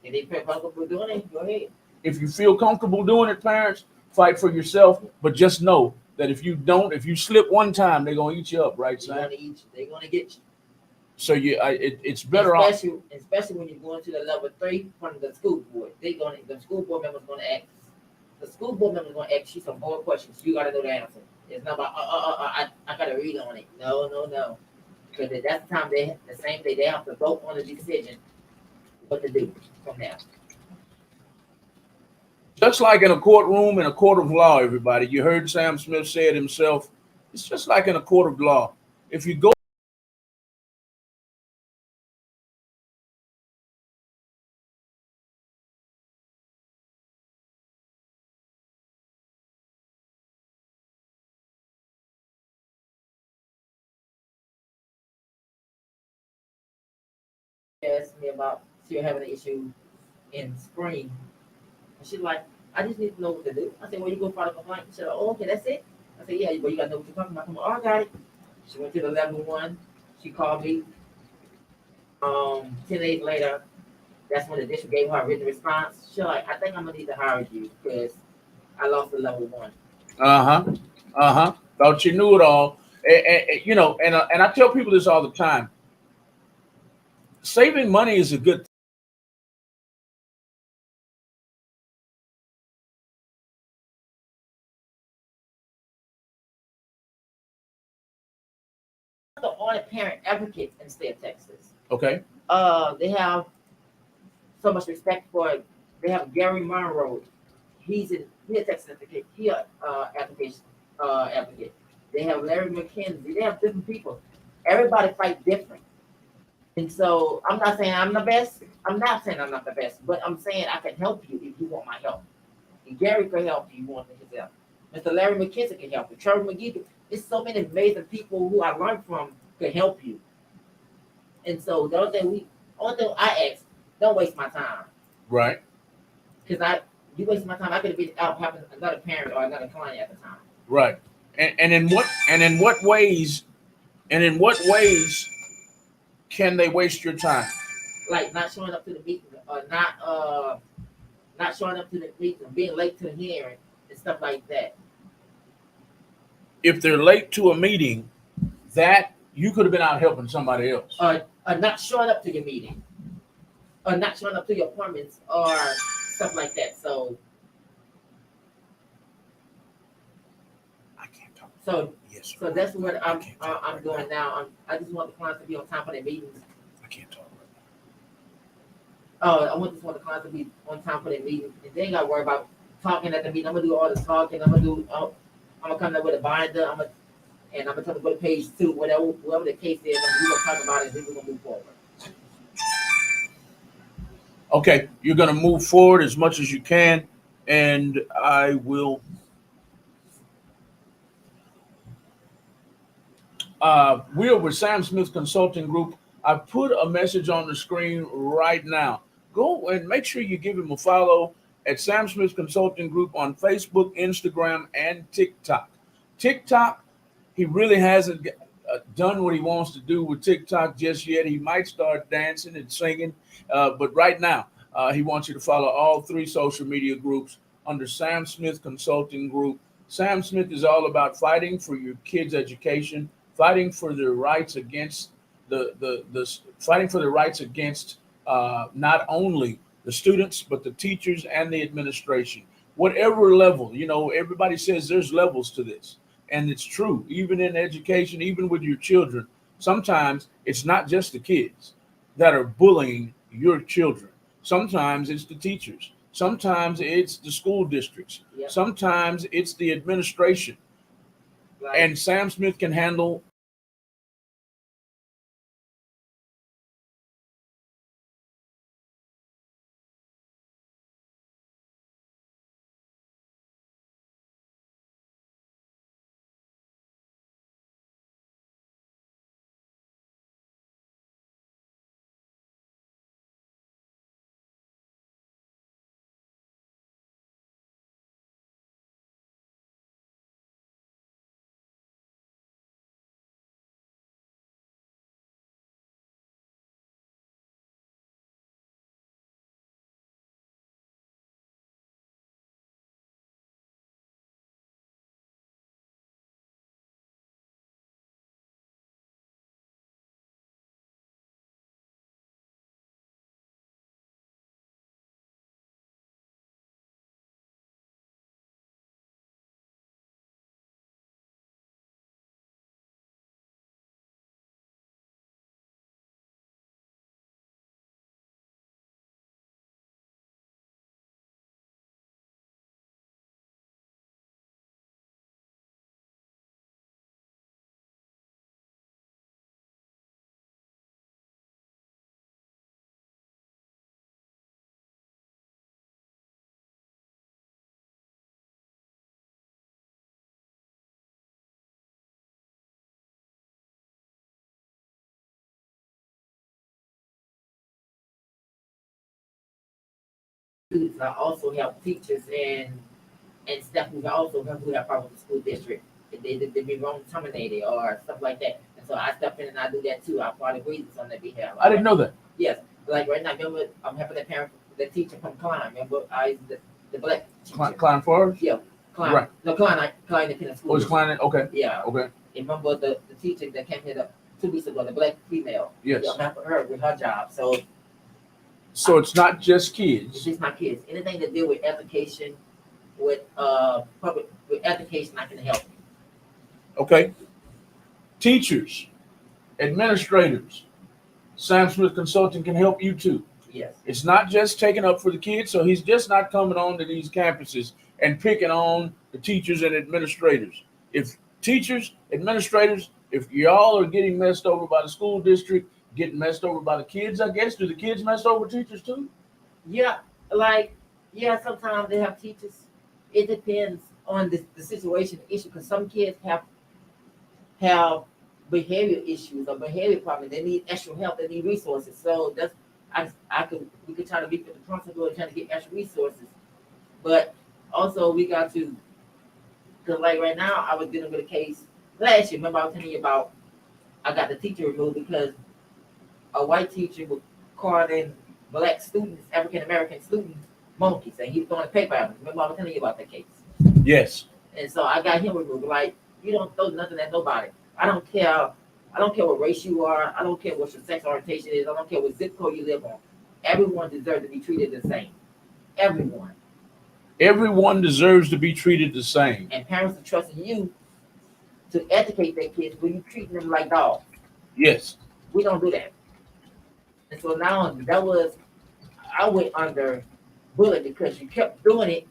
And they feel comfortable doing it, go ahead. If you feel comfortable doing it, parents, fight for yourself. But just know that if you don't, if you slip one time, they're gonna eat you up, right, They're Sam? gonna eat you. They're gonna get you. So it's better off. Especially when you're going to the level 3 from the school board. The school board members gonna ask. The school board members gonna ask you some more questions. You gotta know the answer. It's not about I gotta read on it. No. Because that's the time the same day they have to vote on the decision what to do from now. Just like in a courtroom, in a court of law, everybody. You heard Sam Smith say it himself. It's just like in a court of law. If you go She asked me about she having an issue in spring. And she's like, I just need to know what to do. I said, well, you go file a complaint. She said, oh, okay, that's it. I said, yeah, but you gotta know what you're talking about. I'm like, oh, I got it. She went to the level 1. She called me. 10 days later, that's when the district gave her a written response. She's like, I think I'm gonna need to hire you because I lost the level 1. thought you knew it all. And I tell people this all the time. Saving money is a good The audit parent advocates in the state of Texas. okay. They have so much respect for. They have Gary Monroe. He's a Texas advocate. He application advocate. They have Larry McKenzie. They have different people. Everybody fight different. And so I'm not saying I'm the best. I'm not saying I'm not the best, but I'm saying I can help you if you want my help. And Gary can help you. You want his help. Mr. Larry McKenzie can help you. Trevor McGee. There's so many amazing people who I learned from can help you. And so the only thing I ask, don't waste my time. Right. Because you waste my time, I could have been out helping another parent or another client at the time. Right. And in what ways can they waste your time? Like not showing up to the meeting or not showing up to the meeting, being late to the hearing and stuff like that. If they're late to a meeting, that you could have been out helping somebody else. Not showing up to your meeting. Or not showing up to your appointments or stuff like that. So I can't talk. So Yes, sir. so that's what I'm doing now. I just want the clients to be on time for their meetings. I can't talk right I just want the clients to be on time for their meetings. And they ain't got to worry about talking at the meeting. I'm gonna do all the talking. I'm gonna come up with a binder. I'm gonna tell them go to page 2, whatever the case is. We're gonna talk about it. And then we're gonna move forward. Okay, you're going to move forward as much as you can, and I will. We're with Sam Smith Consulting Group. I put a message on the screen right now. Go and make sure you give him a follow at Sam Smith Consulting Group on Facebook, Instagram, and TikTok. TikTok, he really hasn't done what he wants to do with TikTok just yet. He might start dancing and singing, but right now he wants you to follow all 3 social media groups under Sam Smith Consulting Group. Sam Smith is all about fighting for your kids' education, fighting for their rights against fighting for their rights against not only the students but the teachers and the administration. Whatever level, everybody says there's levels to this. And it's true, even in education, even with your children, sometimes it's not just the kids that are bullying your children. Sometimes it's the teachers. Sometimes it's the school districts. Yep. Sometimes it's the administration. Right. And Sam Smith can handle students. I also help teachers and staff who also who have problems with the school district. They be wrong terminated or stuff like that. And so I step in and I do that too. I file the grievance on their behalf. I didn't know that. Yes, like right now, remember I'm helping the teacher from Klein. Remember the black teacher. Klein Forest? Yeah, Klein. Right. No, Klein Independent School. Was Klein? Okay. Yeah. Okay. And remember the teacher that came here 2 weeks ago, the black female. Yes. Yeah, I'm helping her with her job. So it's not just It's kids. just my kids. Anything to deal with education, with education, I can help you. Okay. Teachers, administrators, Sam Smith Consulting can help you too. Yes. It's not just taking up for the kids. So he's just not coming on to these campuses and picking on the teachers and administrators. If teachers, administrators, if y'all are getting messed over by the school district, getting messed over by the kids, I guess, do the kids mess over teachers too? Yeah, sometimes they have teachers. It depends on the situation, the issue, because some kids have behavior issues or behavior problems. They need extra help. They need resources. So that's we could try to meet with the principal and try to get extra resources. But also we got to, because like right now I was dealing with a case last year. Remember I was telling you about I got the teacher removed because a white teacher was calling black students, African American students, monkeys, and he was throwing paper at them. Remember I was telling you about that case? Yes. And so I got him removed. Like, you don't throw nothing at nobody. I don't care what race you are. I don't care what your sex orientation is. I don't care what zip code you live on. Everyone deserves to be treated the same. Everyone. Everyone deserves to be treated the same. And parents are trusting you to educate their kids when you treat them like dogs. Yes. We don't do that. And so now I went under bullying because you kept doing it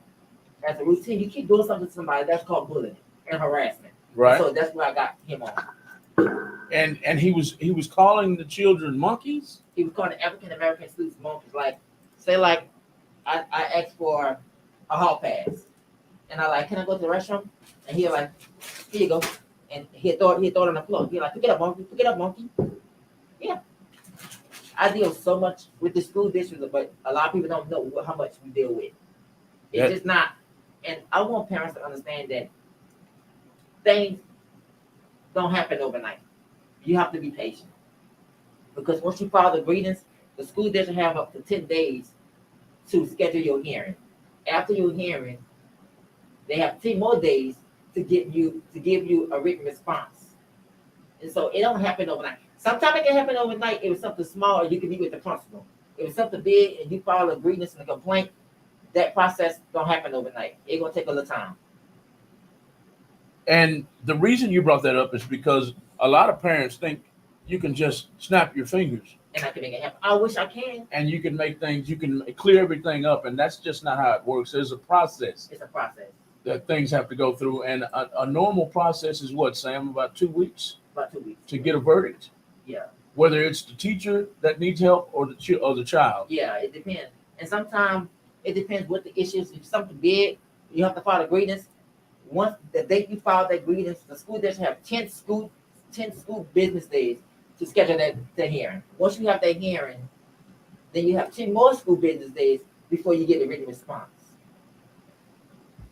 as a routine. You keep doing something to somebody, that's called bullying and harassment. Right. So that's where I got him on. And he was calling the children monkeys? He was calling African American students monkeys. Like, say like I asked for a hall pass. And I like, can I go to the restroom? And he like, here you go. And he throw it on the floor. He like, pick it up, monkey. Yeah. I deal so much with the school district, but a lot of people don't know how much we deal with. It's just not. And I want parents to understand that things don't happen overnight. You have to be patient. Because once you file the grievance, the school district have up to 10 days to schedule your hearing. After your hearing, they have 10 more days to give you a written response. And so it don't happen overnight. Sometimes it can happen overnight. It was something small, you can meet with the principal. If it's something big and you file a grievance and a complaint, that process don't happen overnight. It's gonna take a little time. And the reason you brought that up is because a lot of parents think you can just snap your fingers And I can make it happen. I wish I can. and you can make things, you can clear everything up, and that's just not how it works. There's a process It's a process. that things have to go through, and a normal process is what, Sam, about 2 weeks About 2 weeks. to get a verdict, Yeah. whether it's the teacher that needs help or the child. Yeah, it depends. And sometimes it depends what the issue is. If it's something big, you have to file a grievance. Once the date you file that grievance, the school district have 10 school business days to schedule that hearing. Once you have that hearing, then you have 10 more school business days before you get a written response.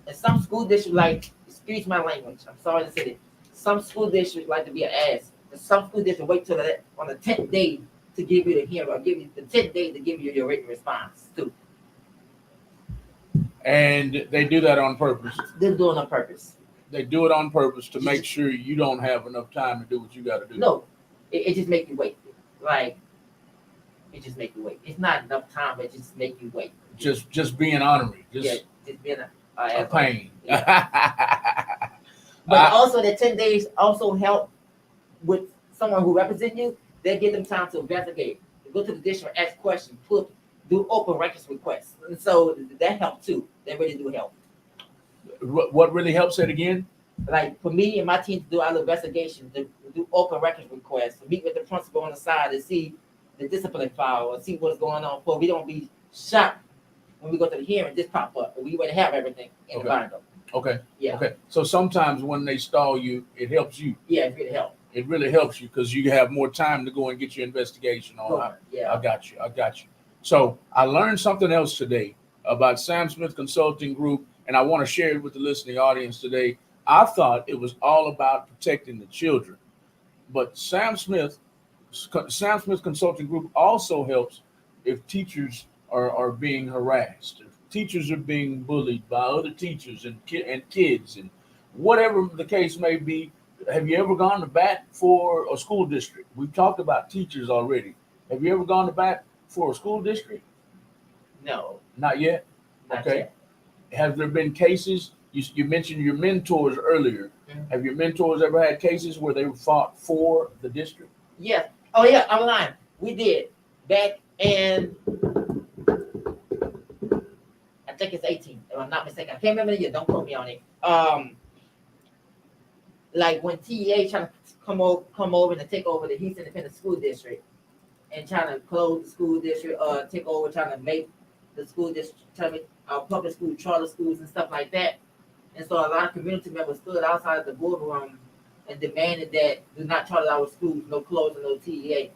And some school districts like, excuse my language, I'm sorry to say it, some school districts like to be an ass. And some school districts wait till on the 10th day to give you the hearing, or give you the 10th day to give you your written response too. And they do that on purpose. They're doing it on purpose. They do it on purpose to make sure you don't have enough time to do what you got to do. No, it just make you wait. Like, it just make you wait. It's not enough time, but it just make you wait. Just being honorary, just being a pain. But also the 10 days also help with someone who represents you. They give them time to investigate, go to the district, ask questions, do open records requests. And so that helps too. They really do help. What really helps it again? Like for me and my team to do our investigation, to do open records requests, to meet with the principal on the side to see the discipline file or see what's going on. For we don't be shocked when we go to the hearing, this pop up. We would have everything in the binder. Okay. Yeah. Okay. So sometimes when they stall you, it helps you. Yeah, it really helps. It really helps you because you have more time to go and get your investigation on. Yeah. I got you. So I learned something else today about Sam Smith Consulting Group, and I want to share it with the listening audience today. I thought it was all about protecting the children, but Sam Smith Consulting Group also helps if teachers are being harassed, if teachers are being bullied by other teachers and kids, and whatever the case may be. Have you ever gone to bat for a school district? We've talked about teachers already. Have you ever gone to bat for a school district? No, Not yet. not Okay. yet. Have there been cases? You mentioned your mentors earlier. Mhm. Have your mentors ever had cases where they fought for the district? Yeah. Oh yeah, I'm lying. We did back in, I think it's 18, if I'm not mistaken. I can't remember the year. Don't quote me on it. Like when TEA trying to come over and take over the Houston Independent School District and trying to close the school district, take over, trying to make the school district, trying to make our public school charter schools and stuff like that. And so a lot of community members stood outside of the boardroom and demanded that do not charter our schools, no closing, no TEA.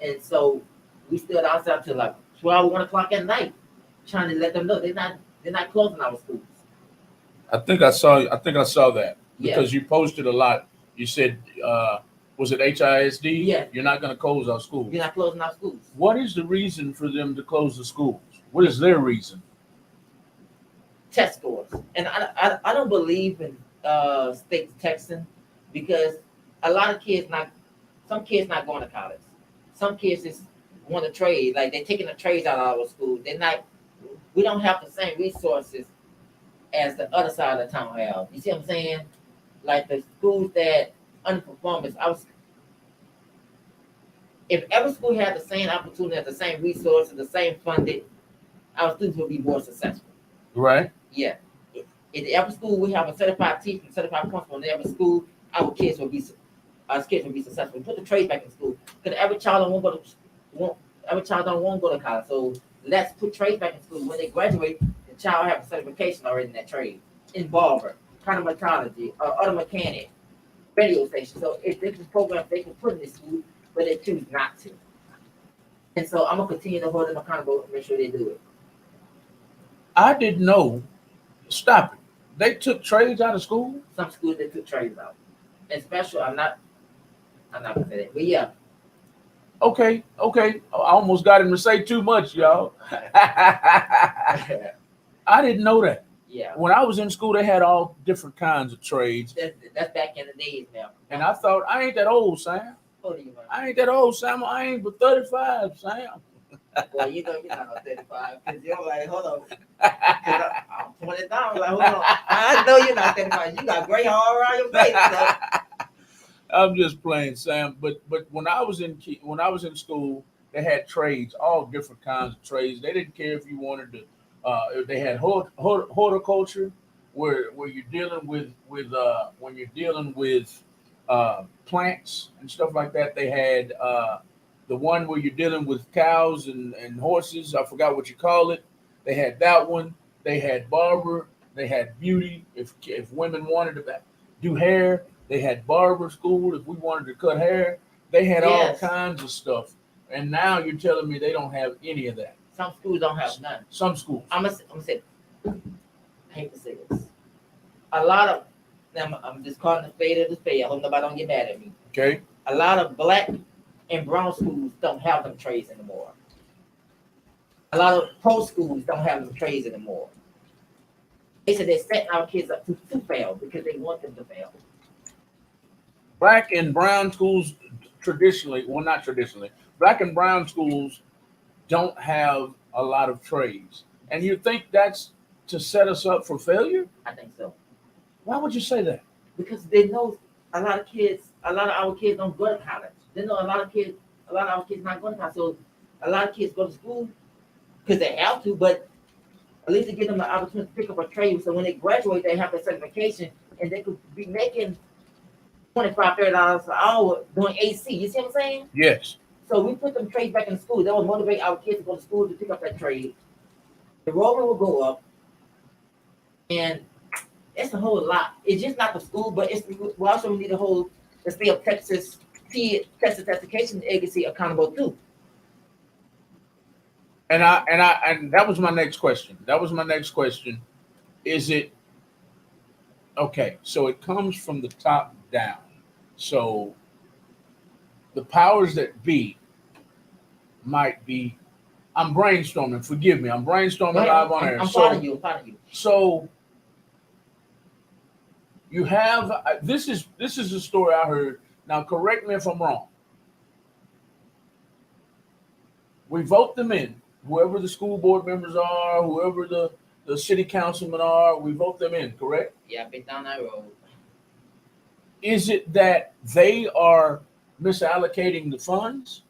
And so we stood outside till like 12, 1 o'clock at night, trying to let them know they're not closing our schools. I think I saw that Yeah. because you posted a lot. You said, was it HISD? Yeah. You're not going to close our schools. We're not closing our schools. What is the reason for them to close the schools? What is their reason? Test scores. And I don't believe in state testing because a lot of kids some kids not going to college. Some kids just want to trade. Like they're taking the trades out of our school. We don't have the same resources as the other side of the town have. You see what I'm saying? Like the schools that underperform if every school had the same opportunity, the same resources, the same funding, our students would be more successful. Right. Yeah. In every school, we have a certified teacher, certified principal. In every school, our kids will be successful. Put the trades back in school because every child don't want to go to college. So let's put trades back in school. When they graduate, the child have a certification already in that trade. In barber, cosmetology, auto mechanic, radio station. So if this is programs they can put in this school, but they choose not to. And so I'm gonna continue to hold them accountable and make sure they do it. I didn't know. Stop it. They took trades out of school? Some schools they took trades out. And special, I'm not gonna say that. But yeah. Okay. I almost got him to say too much, y'all. I didn't know that. Yeah. When I was in school, they had all different kinds of trades. That's back in the days now. And I thought, I ain't that old, Sam. What do you want? I ain't that old, Sam. I ain't but 35, Sam. Well, you know you're not on 35 because you're like, hold on. I'm 20 down. Like, hold on. I know you're not 35. You got gray hair all around your face. So. I'm just playing, Sam. But when I was in school, they had trades, all different kinds of trades. They didn't care if you wanted to. If they had horticulture, where you're dealing with when you're dealing with plants and stuff like that. They had the one where you're dealing with cows and horses. I forgot what you call it. They had that one. They had barber. They had beauty. If women wanted to do hair, they had barber school. If we wanted to cut hair, they had all kinds of stuff. And now you're telling me they don't have any of that. Some schools don't have none. Some schools. I'm gonna say, I hate to say this. A lot of them, I'm just calling the spade of the spade. I hope nobody don't get mad at me. Okay. A lot of black and brown schools don't have them trades anymore. A lot of pro schools don't have them trades anymore. They said they're setting our kids up to fail because they want them to fail. Black and brown schools traditionally, well, not traditionally, black and brown schools don't have a lot of trades. And you think that's to set us up for failure? I think so. Why would you say that? Because they know a lot of our kids don't go to college. They know a lot of our kids not going to college. So a lot of kids go to school because they have to, but at least to give them the opportunity to pick up a trade. So when they graduate, they have their certification and they could be making $25, $30 an hour doing AC. You see what I'm saying? Yes. So we put them trades back in school. That will motivate our kids to go to school to pick up that trade. The enrollment will go up. And it's a whole lot. It's just not the school, but we also need to hold the state of Texas Education Agency accountable too. And that was my next question. Is it okay? So it comes from the top down. So the powers that be might be. I'm brainstorming. Forgive me. I'm brainstorming live on air. I'm following you. So you have this is a story I heard. Now correct me if I'm wrong. We vote them in, whoever the school board members are, whoever the city councilmen are, we vote them in, correct? Yeah, I've been down that road. Is it that they are misallocating the funds?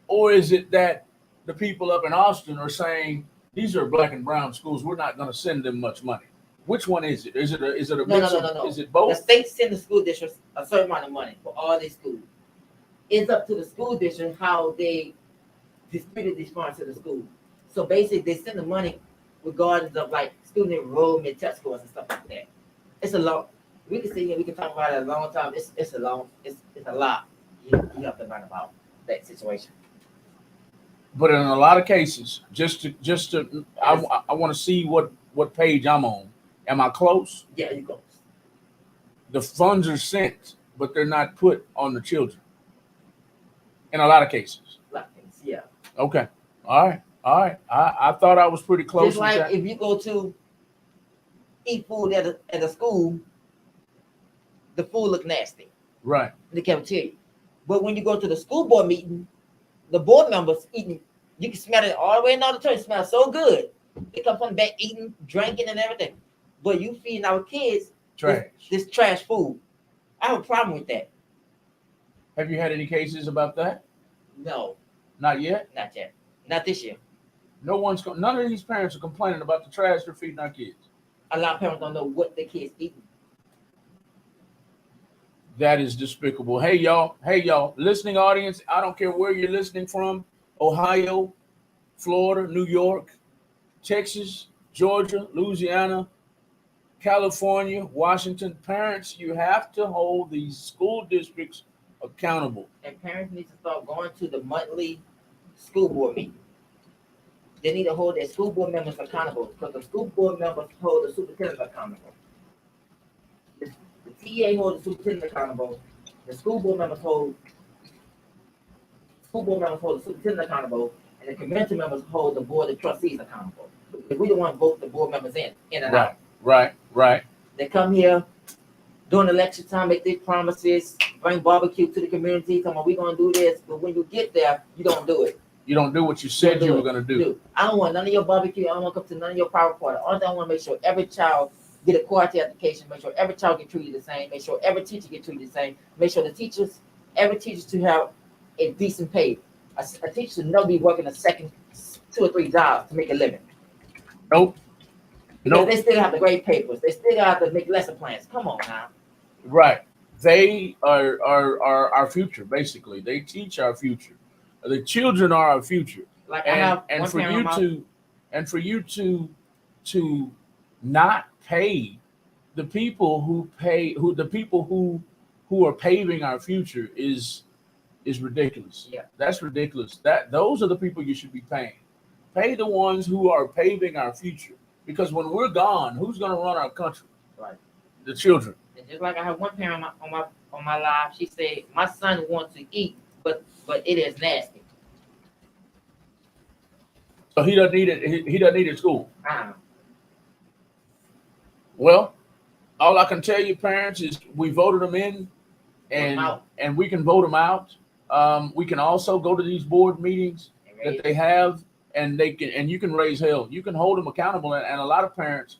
Or is it that the people up in Austin are saying, these are black and brown schools, we're not going to send them much money? Which one is it? Is it a mix No. Is it both? The state send the school districts a certain amount of money for all their schools. It's up to the school district how they distributed these funds to the school. So basically, they send the money regardless of like student enrollment, test scores, and stuff like that. It's a lot. We can sit here, we can talk about it a long time. It's a lot. You have to learn about that situation. But in a lot of cases, I want to see what page I'm on. Am I close? Yeah, you go. The funds are sent, but they're not put on the children. In a lot of cases. Yeah. Okay. All right. I thought I was pretty close. Just like if you go to eat food at a school, the food look nasty. Right. In the cafeteria. But when you go to the school board meeting, the board members eating, you can smell it all the way in the auditorium. It smells so good. They come from the back eating, drinking, and everything. But you feeding our kids this trash food. I have a problem with that. Have you had any cases about that? No. Not yet? Not yet. Not this year. None of these parents are complaining about the trash they're feeding our kids. A lot of parents don't know what the kids eating. That is despicable. Hey y'all, listening audience, I don't care where you're listening from, Ohio, Florida, New York, Texas, Georgia, Louisiana, California, Washington. Parents, you have to hold these school districts accountable. And parents need to start going to the monthly school board meeting. They need to hold their school board members accountable because the school board members hold the superintendent accountable. The TA holds the superintendent accountable. The school board members hold the superintendent accountable, and the community members hold the board of trustees accountable. Because we don't want to vote the board members in and out. Right. They come here during election time, make these promises, bring barbecue to the community, come on, we're gonna do this, but when you get there, you don't do it. You don't do what you said you were gonna do. I don't want none of your barbecue, I don't want to come to none of your power party. All I want to make sure every child get a quality education, make sure every child get treated the same, make sure every teacher get treated the same, make sure every teacher to have a decent pay. A teacher should never be working a second 2 or 3 jobs to make a living. Nope. They still have to grade papers. They still have to make lesson plans. Come on now. Right. They are our future, basically. They teach our future. The children are our future. Like for you to not pay the people who are paving our future is ridiculous. Yeah. That's ridiculous. Those are the people you should be paying. Pay the ones who are paving our future. Because when we're gone, who's going to run our country? Right. The children. And just like I have one parent on my live, she said, "My son wants to eat, but it is nasty." So he doesn't eat it. He doesn't eat at school. Well, all I can tell you, parents, is we voted them in, and we can vote them out. We can also go to these board meetings that they have. And you can raise hell. You can hold them accountable. And a lot of parents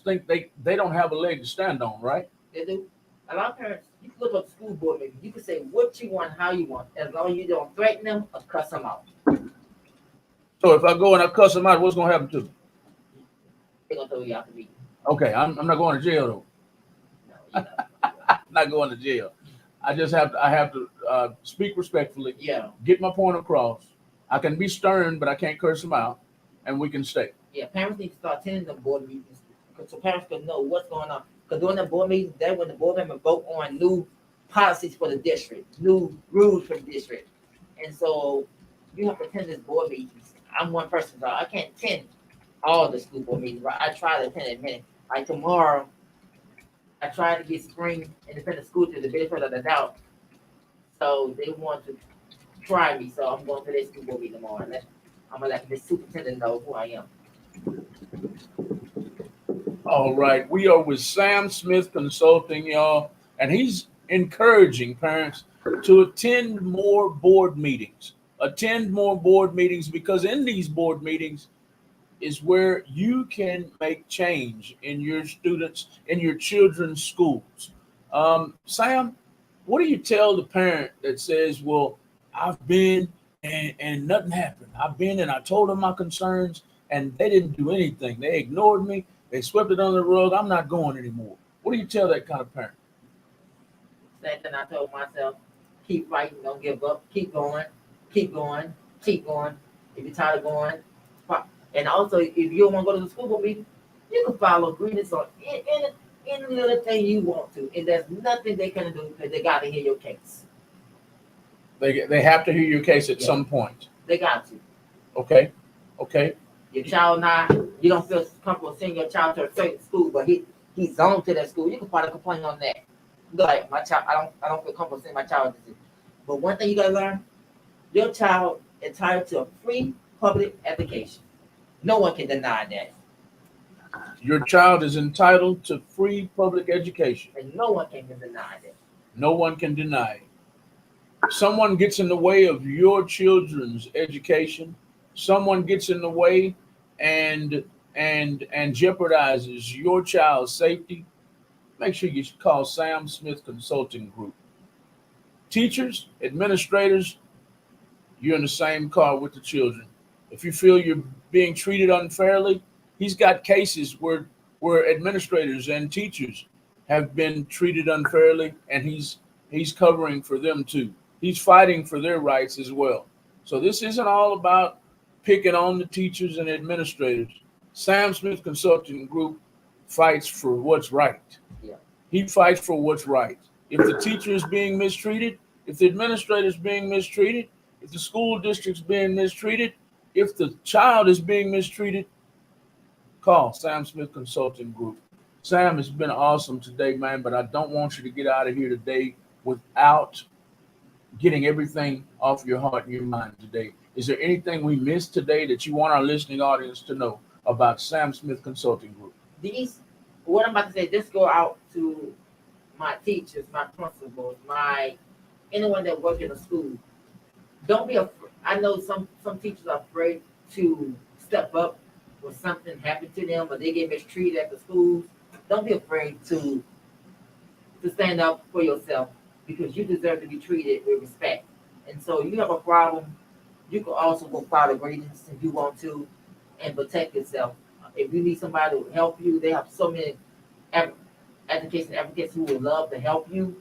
think they don't have a leg to stand on, right? They do. A lot of parents, you can go to a school board meeting. You can say what you want, how you want, as long as you don't threaten them or cuss them out. So if I go and I cuss them out, what's going to happen to me? They're going to throw you out the meeting. Okay, I'm not going to jail though. No, I'm not going to jail. I have to speak respectfully. Yeah. Get my point across. I can be stern, but I can't curse them out, and we can stay. Yeah, parents need to start attending the board meetings so parents can know what's going on. Because during the board meetings, that's when the board members vote on new policies for the district, new rules for the district. And so you have to attend these board meetings I'm one person, so I can't attend all the school board meetings. Right? I try to attend as many. Like tomorrow, I try to get spring independent school to the benefit of the doubt. So they want to try me. So I'm going to their school board meeting tomorrow. I'm gonna let the superintendent know who I am. All right. We are with Sam Smith Consulting, y'all, and he's encouraging parents to attend more board meetings. Attend more board meetings because in these board meetings is where you can make change in your students, in your children's schools. Sam, what do you tell the parent that says, well, I've been and nothing happened? I've been and I told them my concerns and they didn't do anything. They ignored me. They swept it under the rug. I'm not going anymore. What do you tell that kind of parent? Same thing I told myself: keep fighting, don't give up, keep going, keep going, keep going. If you're tired of going, and also if you don't want to go to the school board meeting, you can follow agreements on any little thing you want to, and there's nothing they can do because they got to hear your case. They have to hear your case at some point. They got to. Okay. Okay. Your child you don't feel comfortable sending your child to a certain school, but he's zoned to that school. You can file a complaint on that. Like my child, I don't feel comfortable sending my child to this. But one thing you gotta learn, your child is entitled to a free public education. No one can deny that. Your child is entitled to free public education. And no one can deny that. No one can deny it. Someone gets in the way of your children's education, someone gets in the way and jeopardizes your child's safety, make sure you call Sam Smith Consulting Group. Teachers, administrators, you're in the same car with the children. If you feel you're being treated unfairly, he's got cases where administrators and teachers have been treated unfairly, and he's covering for them too. He's fighting for their rights as well. So this isn't all about picking on the teachers and administrators. Sam Smith Consulting Group fights for what's right. Yeah. He fights for what's right. If the teacher is being mistreated, if the administrator is being mistreated, if the school district's being mistreated, if the child is being mistreated, call Sam Smith Consulting Group. Sam, it's been awesome today, man, but I don't want you to get out of here today without getting everything off your heart and your mind today. Is there anything we missed today that you want our listening audience to know about Sam Smith Consulting Group? What I'm about to say, just go out to my teachers, my principals, anyone that work in the school. Don't be afraid. I know some teachers are afraid to step up when something happened to them or they get mistreated at the schools. Don't be afraid to stand up for yourself, because you deserve to be treated with respect. And so you have a problem, you can also go file a grievance if you want to and protect yourself. If you need somebody to help you, they have so many education advocates who would love to help you.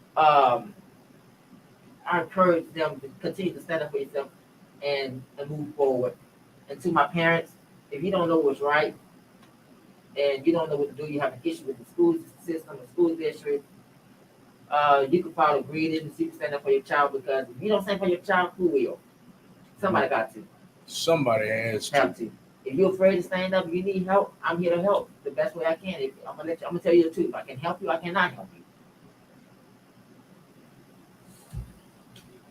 I encourage them to continue to stand up for yourself and move forward. And to my parents, if you don't know what's right and you don't know what to do, you have an issue with the school system, the school district, you can file a grievance, you can stand up for your child, because if you don't stand for your child, who will? Somebody got to. Somebody has to. If you're afraid to stand up, if you need help, I'm here to help the best way I can. I'm gonna tell you the truth. I can help you, I cannot help you.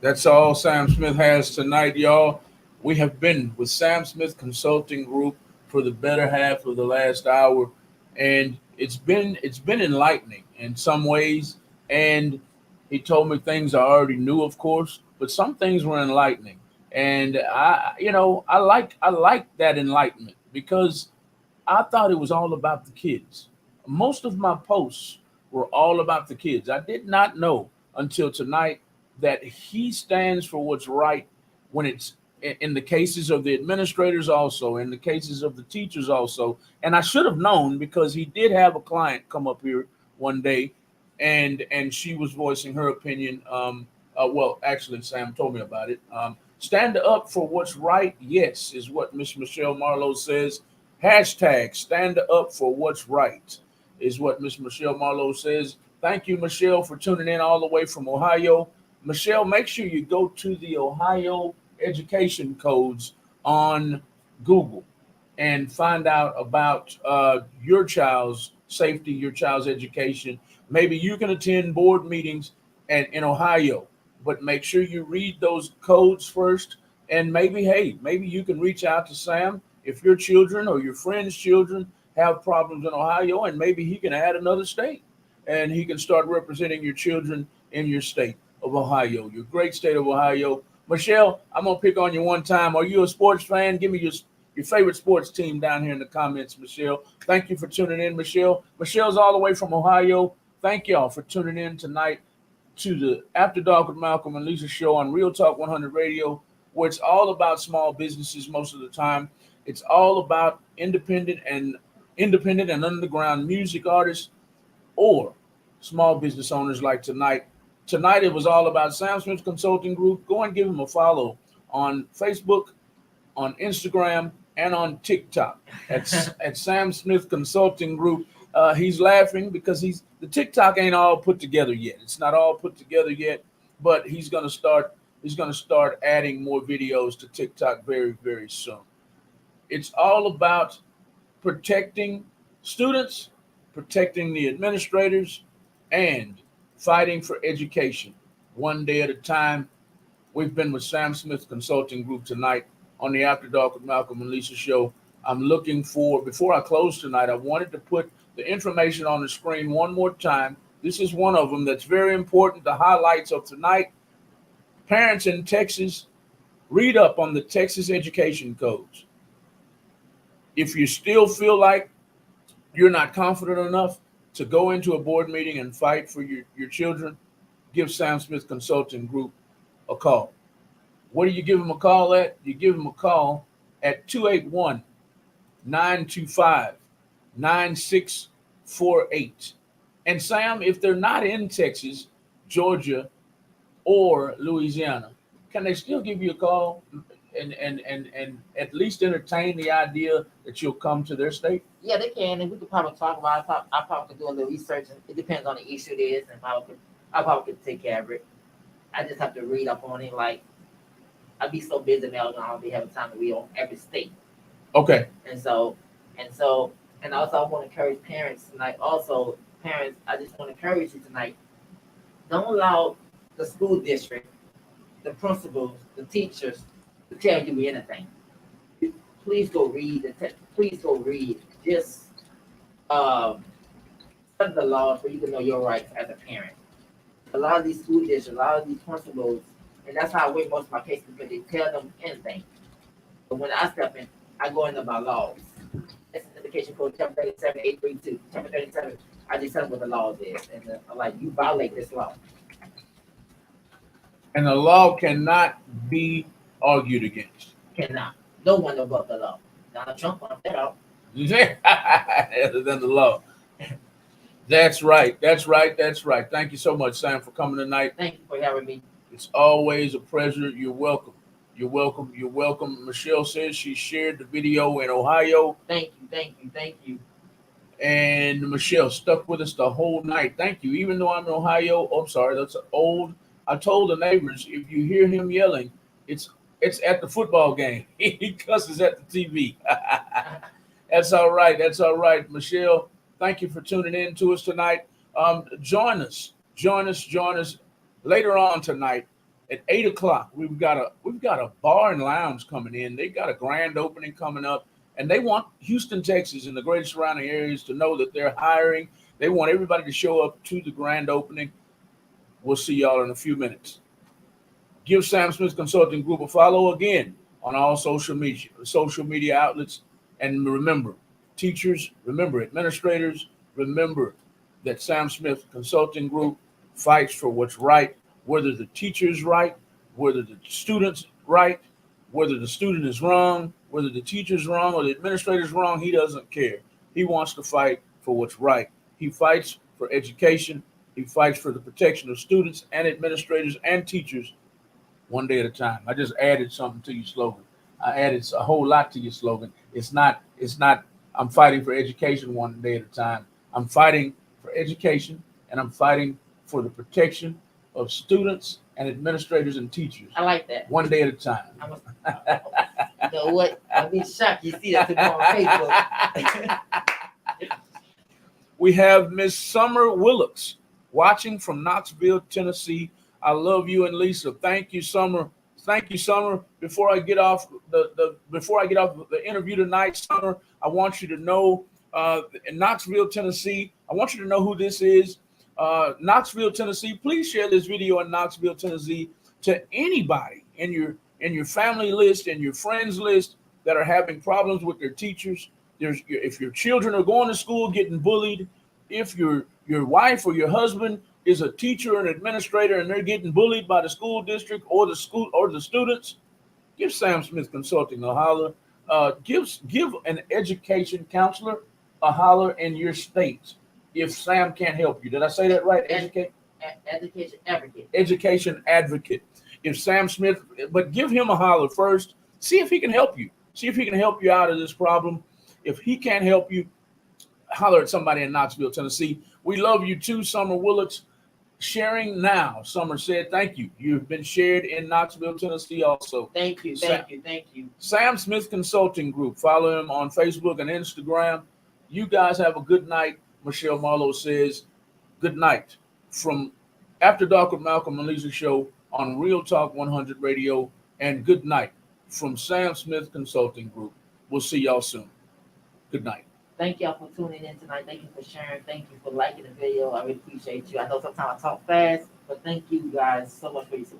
That's all Sam Smith has tonight, y'all. We have been with Sam Smith Consulting Group for the better half of the last hour, and it's been enlightening in some ways. And he told me things I already knew, of course, but some things were enlightening. And I like that enlightenment, because I thought it was all about the kids. Most of my posts were all about the kids. I did not know until tonight that he stands for what's right when it's in the cases of the administrators, also in the cases of the teachers also. And I should have known, because he did have a client come up here one day, and she was voicing her opinion. Well, actually, Sam told me about it. Stand up for what's right, yes, is what Miss Michelle Marlowe says. Hashtag stand up for what's right is what Miss Michelle Marlowe says. Thank you, Michelle, for tuning in all the way from Ohio. Michelle, make sure you go to the Ohio education codes on Google and find out about your child's safety, your child's education. Maybe you can attend board meetings in Ohio, but make sure you read those codes first. And maybe, hey, maybe you can reach out to Sam if your children or your friends' children have problems in Ohio, and maybe he can add another state and he can start representing your children in your state of Ohio, your great state of Ohio. Michelle, I'm gonna pick on you one time. Are you a sports fan? Give me your favorite sports team down here in the comments, Michelle. Thank you for tuning in, Michelle. Michelle's all the way from Ohio. Thank y'all for tuning in tonight to the After Dark with Malcolm and Lisa show on Real Talk 100 Radio, where it's all about small businesses most of the time. It's all about independent and underground music artists or small business owners like tonight. Tonight it was all about Sam Smith Consulting Group. Go and give him a follow on Facebook, on Instagram, and on TikTok at Sam Smith Consulting Group. He's laughing because the TikTok ain't all put together yet. It's not all put together yet, but he's gonna start adding more videos to TikTok very, very soon. It's all about protecting students, protecting the administrators, and fighting for education one day at a time. We've been with Sam Smith Consulting Group tonight on the After Dark with Malcolm and Lisa show. I'm looking for, before I close tonight, I wanted to put the information on the screen one more time. This is one of them that's very important, the highlights of tonight. Parents in Texas, read up on the Texas education codes. If you still feel like you're not confident enough to go into a board meeting and fight for your children, give Sam Smith Consulting Group a call. What do you give them a call at? You give them a call at 281-925-9648. And Sam, if they're not in Texas, Georgia, or Louisiana, can they still give you a call and at least entertain the idea that you'll come to their state? Yeah, they can, and we could probably talk about it. I probably could do a little research, and it depends on the issue it is, and I probably could take care of it. I just have to read up on it. Like, I'd be so busy now, I don't be having time to read on every state. Okay. And also I want to encourage parents tonight. Also, parents, I just want to encourage you tonight. Don't allow the school district, the principals, the teachers to tell you anything. Please go read. Please go read. Just study the laws so you can know your rights as a parent. A lot of these school districts, a lot of these principals, and that's how I win most of my cases, because they tell them anything. But when I step in, I go into my laws. That's the indication code chapter 37832. Chapter 37, I just tell them what the laws is. And I'm like, you violate this law. And the law cannot be argued against. Cannot. No one above the law. Donald Trump on that out. Other than the law. That's right. That's right. That's right. Thank you so much, Sam, for coming tonight. Thank you for having me. It's always a pleasure. You're welcome. You're welcome. You're welcome. Michelle says she shared the video in Ohio. Thank you. And Michelle stuck with us the whole night. Thank you. Even though I'm in Ohio, I'm sorry, that's old. I told the neighbors, if you hear him yelling, it's at the football game. He cusses at the TV. That's all right. That's all right. Michelle, thank you for tuning in to us tonight. Join us later on tonight at 8:00. We've got a bar and lounge coming in. They got a grand opening coming up, and they want Houston, Texas, and the greater surrounding areas to know that they're hiring. They want everybody to show up to the grand opening. We'll see y'all in a few minutes. Give Sam Smith Consulting Group a follow again on all social media outlets. And remember, teachers, remember, administrators, remember that Sam Smith Consulting Group fights for what's right, whether the teacher's right, whether the student's right, whether the student is wrong, whether the teacher's wrong or the administrator's wrong. He doesn't care. He wants to fight for what's right. He fights for education. He fights for the protection of students and administrators and teachers one day at a time. I just added something to your slogan. I added a whole lot to your slogan. It's not, I'm fighting for education one day at a time. I'm fighting for education, and I'm fighting for the protection of students and administrators and teachers, I like that. one day at a time. You know what? I'll be shocked you see that tomorrow on Facebook. We have Miss Summer Willocks watching from Knoxville, Tennessee. I love you and Lisa. Thank you, Summer. Thank you, Summer. Before I get off the interview tonight, Summer, I want you to know in Knoxville, Tennessee. I want you to know who this is. Knoxville, Tennessee. Please share this video in Knoxville, Tennessee to anybody in your family list and your friends list that are having problems with their teachers. If your children are going to school getting bullied, if your wife or your husband is a teacher or an administrator and they're getting bullied by the school district or the school or the students, give Sam Smith Consulting a holler. Give an education counselor a holler in your state if Sam can't help you. Did I say that right? Education advocate. Education advocate. If Sam Smith, but give him a holler first. See if he can help you. See if he can help you out of this problem. If he can't help you, holler at somebody in Knoxville, Tennessee. We love you too, Summer Willocks. Sharing now. Summer said, thank you. You've been shared in Knoxville, Tennessee also. Thank you. Sam Smith Consulting Group. Follow him on Facebook and Instagram. You guys have a good night. Michelle Marlowe says, good night from After Dark with Malcolm and Lisa show on Real Talk 100 Radio. And good night from Sam Smith Consulting Group. We'll see y'all soon. Good night. Thank y'all for tuning in tonight. Thank you for sharing. Thank you for liking the video. I really appreciate you. I know sometimes I talk fast, but thank you guys so much for your support.